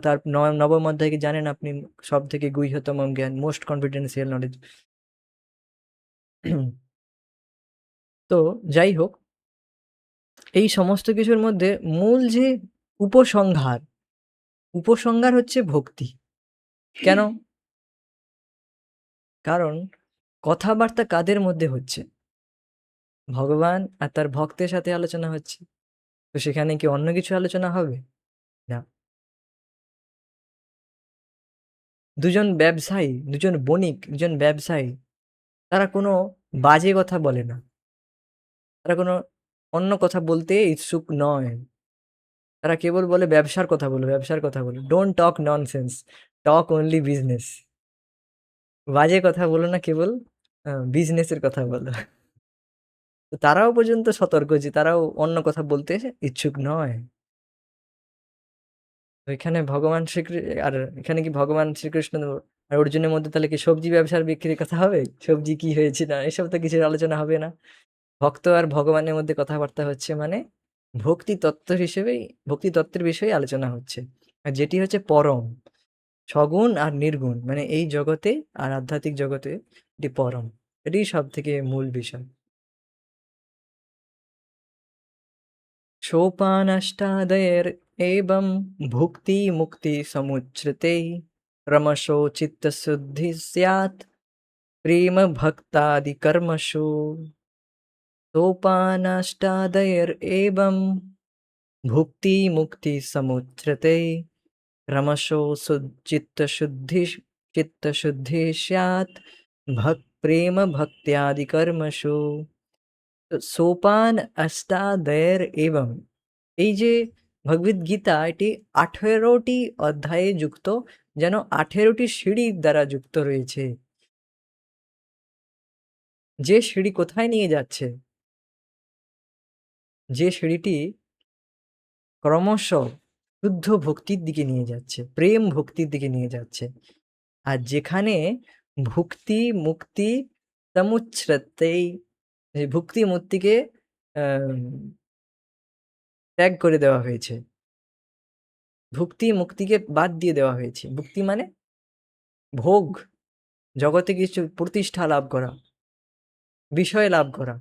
তার নবম অধ্যায় কি জানেন আপনি? সবথেকে গুহ্যতম জ্ঞান, মোস্ট কনফিডেন্সিয়াল নলেজ। তো যাই হোক, এই সমস্ত কিছুর মধ্যে মূল যে উপসংহার, উপসংহার হচ্ছে ভক্তি। কেন? কারণ কথাবার্তা কাদের মধ্যে হচ্ছে? ভগবান আর তার ভক্তের সাথে আলোচনা হচ্ছে। তো সেখানে কি অন্য কিছু আলোচনা হবে? না। দুজন বণিক, দুজন ব্যবসায়ী, তারা কোনো বাজে কথা বলে না। তারা কোনো অন্য কথা বলতে ইচ্ছুক নয়। তারা কেবল বলে ব্যবসার কথা বলো, ব্যবসার কথা বলো। Don't talk nonsense, talk only business. বাজে কথা বলো না, কেবল বিজনেসের কথা বলো। তো তারাও পর্যন্ত সতর্ক যে তারাও অন্য কথা বলতে ইচ্ছুক নয়। তো এখানে আর এখানে কি ভগবান শ্রীকৃষ্ণ আর অর্জুনের মধ্যে তাহলে কি সবজি ব্যবসার বিক্রির কথা হবে? সবজি কি হয়েছে না এসব তো কিছুর আলোচনা হবে না। ভক্ত আর ভগবানের মধ্যে কথাবার্তা হচ্ছে মানে ভক্তি তত্ত্বের বিষয়ে আলোচনা হচ্ছে। আর যেটি হচ্ছে পরম, সগুণ আর নির্গুণ, মানে এই জগতে আর আধ্যাত্মিক জগতে এটি পরম। এটিই সবথেকে মূল বিষয়। सोपानष्टादयैरेवं भुक्तिमुक्तिसमुच्यते रमशो चित्तशुद्धिः स्यात् प्रेमभक्तादिकर्मसु। सोपानष्टादयैरेवं भुक्तिमुक्तिसमुच्यते रमशो चित्तशुद्धिः स्यात् प्रेमभक्त्यादिकर्मसु। তো সোপান অষ্টাদয়ের এবং এই যে ভগবদ্গীতা, এটি 18টি অধ্যায়ে যুক্ত, যেন 18টি সিঁড়ির দ্বারা যুক্ত রয়েছে। যে সিঁড়ি কোথায় নিয়ে যাচ্ছে? যে সিঁড়িটি ক্রমশ শুদ্ধ ভক্তির দিকে নিয়ে যাচ্ছে, প্রেম ভক্তির দিকে নিয়ে যাচ্ছে। আর যেখানে ভুক্তি মুক্তি সমুচ্ছ্রতেই, ভুক্তি মুক্তিকে আহ, ত্যাগ করে দেওয়া হয়েছে, ভুক্তি মুক্তিকে বাদ দিয়ে দেওয়া হয়েছে। ভুক্তি মানে ভোগ, জগতে কিছু প্রতিষ্ঠা লাভ করা, বিষয় লাভ করা,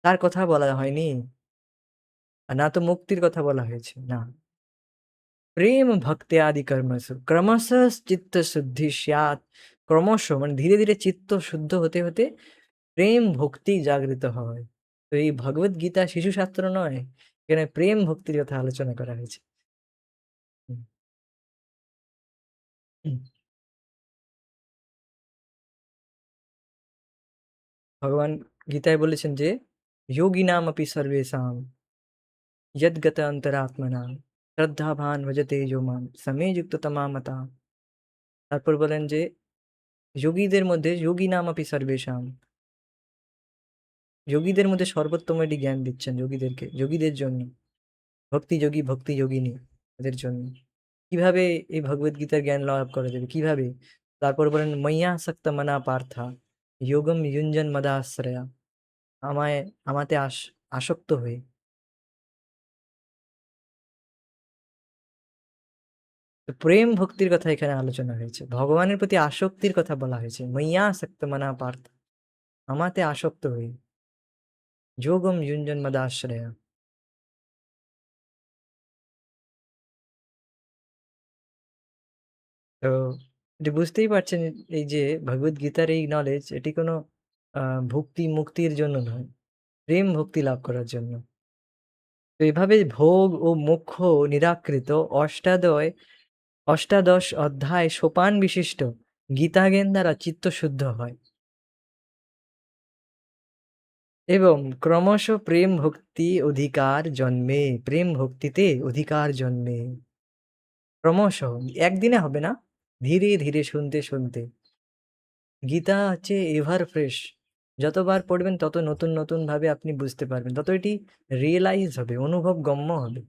তার কথা বলা হয়নি। আর না তো মুক্তির কথা বলা হয়েছে, না। প্রেম ভক্তি আদি কর্মসু ক্রমশ চিত্ত শুদ্ধি স্যাৎ। ক্রমশ মানে ধীরে ধীরে চিত্ত শুদ্ধ হতে হতে প্রেম ভক্তি জাগৃত হয়। তো এই ভগবত গীতা শিশু শাস্ত্র নয়, এখানে প্রেম ভক্তির কথা আলোচনা করা হয়েছে। হুম, হুম। ভগবান গীতায় বলেছেন যে, যোগী নাম আপি সর্বেশাম यद्गत अंतरात्मना শ্রদ্ধাবান ভজতে যো মাম সমে যুক্ততমা মতা। তারপর বলেন যে যোগীদের মধ্যে যোগী নাম আপি সর্বেশাম, যোগীদের মধ্যে সর্বোত্তম এটি জ্ঞান দিচ্ছেন যোগীদেরকে, যোগীদের জন্য। ভক্তি যোগী ভক্তি যোগিনী, এদের জন্য। কিভাবে এই ভগবত গীতার জ্ঞান লাভ করা যাবে, কিভাবে? তারপর বলেন ময়্যা সক্ত মনা পার্থা যোগম যুঞ্জন মদাশ্রয়া। আমায় আমাতে আসক্ত হয়ে। তো প্রেম ভক্তির কথা এখানে আলোচনা হয়েছে, ভগবানের প্রতি আসক্তির কথা বলা হয়েছে। ময়্যা সক্ত মনা পার্থ, আমাতে আসক্ত হয়ে। যোগম যুঞ্জন মদাশ্রয়া। তো এটি বুঝতেই পারছেন, এই যে ভগবত গীতার এই নলেজ, এটি কোনো ভক্তি মুক্তির জন্য নয়, প্রেম ভক্তি লাভ করার জন্য। তো এভাবে ভোগ ও মোক্ষ নিরাকৃত অষ্টাদশ অধ্যায় সোপান বিশিষ্ট গীতা জ্ঞান দ্বারা চিত্ত শুদ্ধ হয় এবং ক্রমশ প্রেম ভক্তিতে অধিকার জন্মে। ক্রমশ, একদিনে হবে না, ধীরে ধীরে শুনতে শুনতে। গীতা হচ্ছে এভার ফ্রেশ, যতবার পড়বেন তত নতুন, নতুনভাবে আপনি বুঝতে পারবেন। তত এটি রিয়ালাইজ হবে, অনুভবগম্য হবে।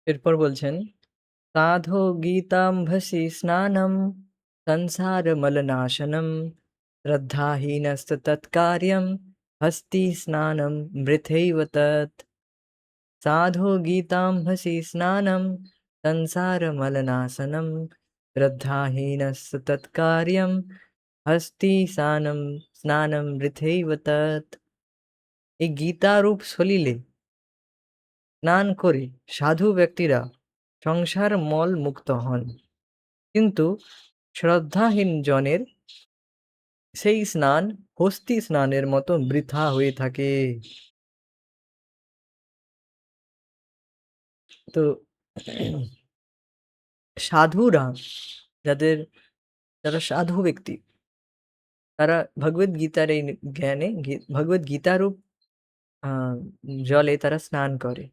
এরপর বলছেন, "সাধো গীতাম্ভসি স্নানম সংসারমলনাশনম শ্রদ্ধাহীনস্ত তৎকার্যম হস্তি স্নানম মৃথৈব তৎ।" साधो गीताम्भसि स्नानं संसारमलनाशनं श्रद्धाहीनस्य तत्कार्यं हस्ति স্নানম বৃথৈব তৎ। এই গীতারূপ সলিলে স্নান করে সাধু ব্যক্তিরা সংসার মল মুক্ত হন, কিন্তু শ্রদ্ধাহীন জনের সেই স্নান হস্তি স্নানের মতো বৃথা হয়ে থাকে। তো সাধুরা, যাদের যারা সাধু ব্যক্তি, তারা ভগবদ গীতার এই জ্ঞানে ভগবদ গীতারূপ আহ, জলে তারা স্নান করে।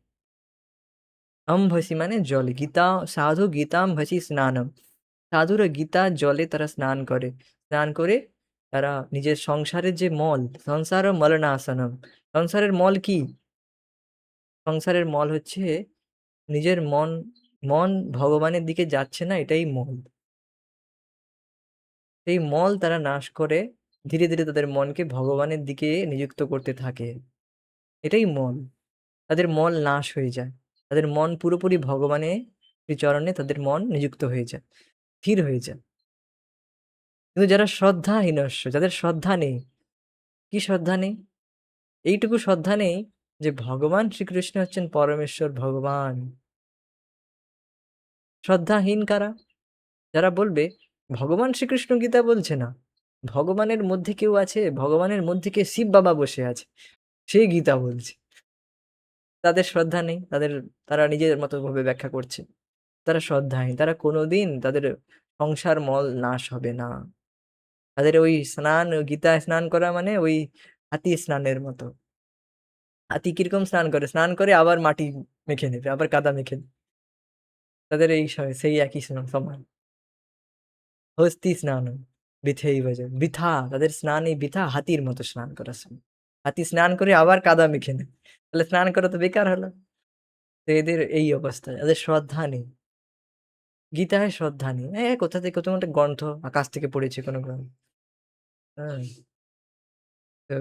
অম্ভসি মানে জলে, গীতা সাধু গীতাম্ভসি স্নানম, সাধুরা গীতার জলে তারা স্নান করে। স্নান করে তারা নিজের সংসারের যে মল, সংসার মলনাশনম, সংসারের মল কি? সংসারের মল হচ্ছে নিজের মন, মন ভগবানের দিকে যাচ্ছে না, এটাই মল। সেই মল তারা নাশ করে ধীরে ধীরে তাদের মনকে ভগবানের দিকে নিযুক্ত করতে থাকে, এটাই মল। তাদের মল নাশ হয়ে যায়, তাদের মন পুরোপুরি ভগবানের শ্রীচরণে তাদের মন নিযুক্ত হয়ে যায়, স্থির হয়ে যায়। কিন্তু যারা শ্রদ্ধাহীনস্য, যাদের শ্রদ্ধা নেই, কি শ্রদ্ধা নেই? এইটুকু শ্রদ্ধা নেই যে ভগবান শ্রীকৃষ্ণ হচ্ছেন পরমেশ্বর ভগবান। শ্রদ্ধাহীন কারা? যারা বলবে ভগবান শ্রীকৃষ্ণ গীতা বলছে না, ভগবানের মধ্যে কেউ আছে, ভগবানের মধ্যে কে শিব বাবা বসে আছে, সে গীতা বলছে। তাদের শ্রদ্ধা নেই, তারা নিজের মতো ভাবে ব্যাখ্যা করছে। তারা শ্রদ্ধাহীন, তারা কোনোদিন তাদের সংসার মল নাশ হবে না। তাদের ওই স্নান, গীতায় স্নান করা মানে ওই হাতি স্নানের মতো। হাতি কিরকম স্নান করে? স্নান করে আবার মাটি মেখে নেবে, আবার কাদা মেখে নেবে। তাদের এই সেই একই সমান। হস্তি স্নান বৃথেই ভজ, বৃথা, তাদের স্নান এই বৃথা, হাতির মতো স্নান করার সময়। হাতি স্নান করে আবার কাদা মেখে নেয়, তাহলে স্নান করা তো বেকার হলো। তো এদের এই অবস্থা, এদের শ্রদ্ধা নেই, গীতায় শ্রদ্ধা নেই। কোথা থেকে কোনো একটা গ্রন্থ আকাশ থেকে পড়েছে কোনো গ্রন্থ। হ্যাঁ, তো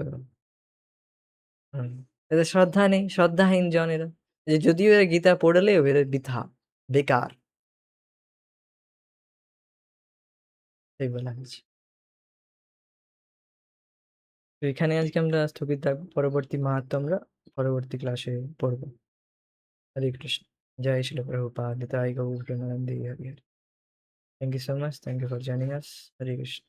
হুম, এদের শ্রদ্ধা নেই, শ্রদ্ধাহীন জন এরা। যে যদিও এরা গীতা পড়লেও এদের বৃথা, বেকার, এই বলা হয়েছে। তো এখানে আজকে আমরা স্থগিত রাখবো, পরবর্তী মাহাত্ম্য আমরা পরবর্তী ক্লাসে পড়বো। হরে কৃষ্ণ, জয় শিল প্রভুপাদ, নিতাই গৌর প্রেমানন্দে, Hari Hari. Thank you so much, thank you for joining us. Hare Krishna.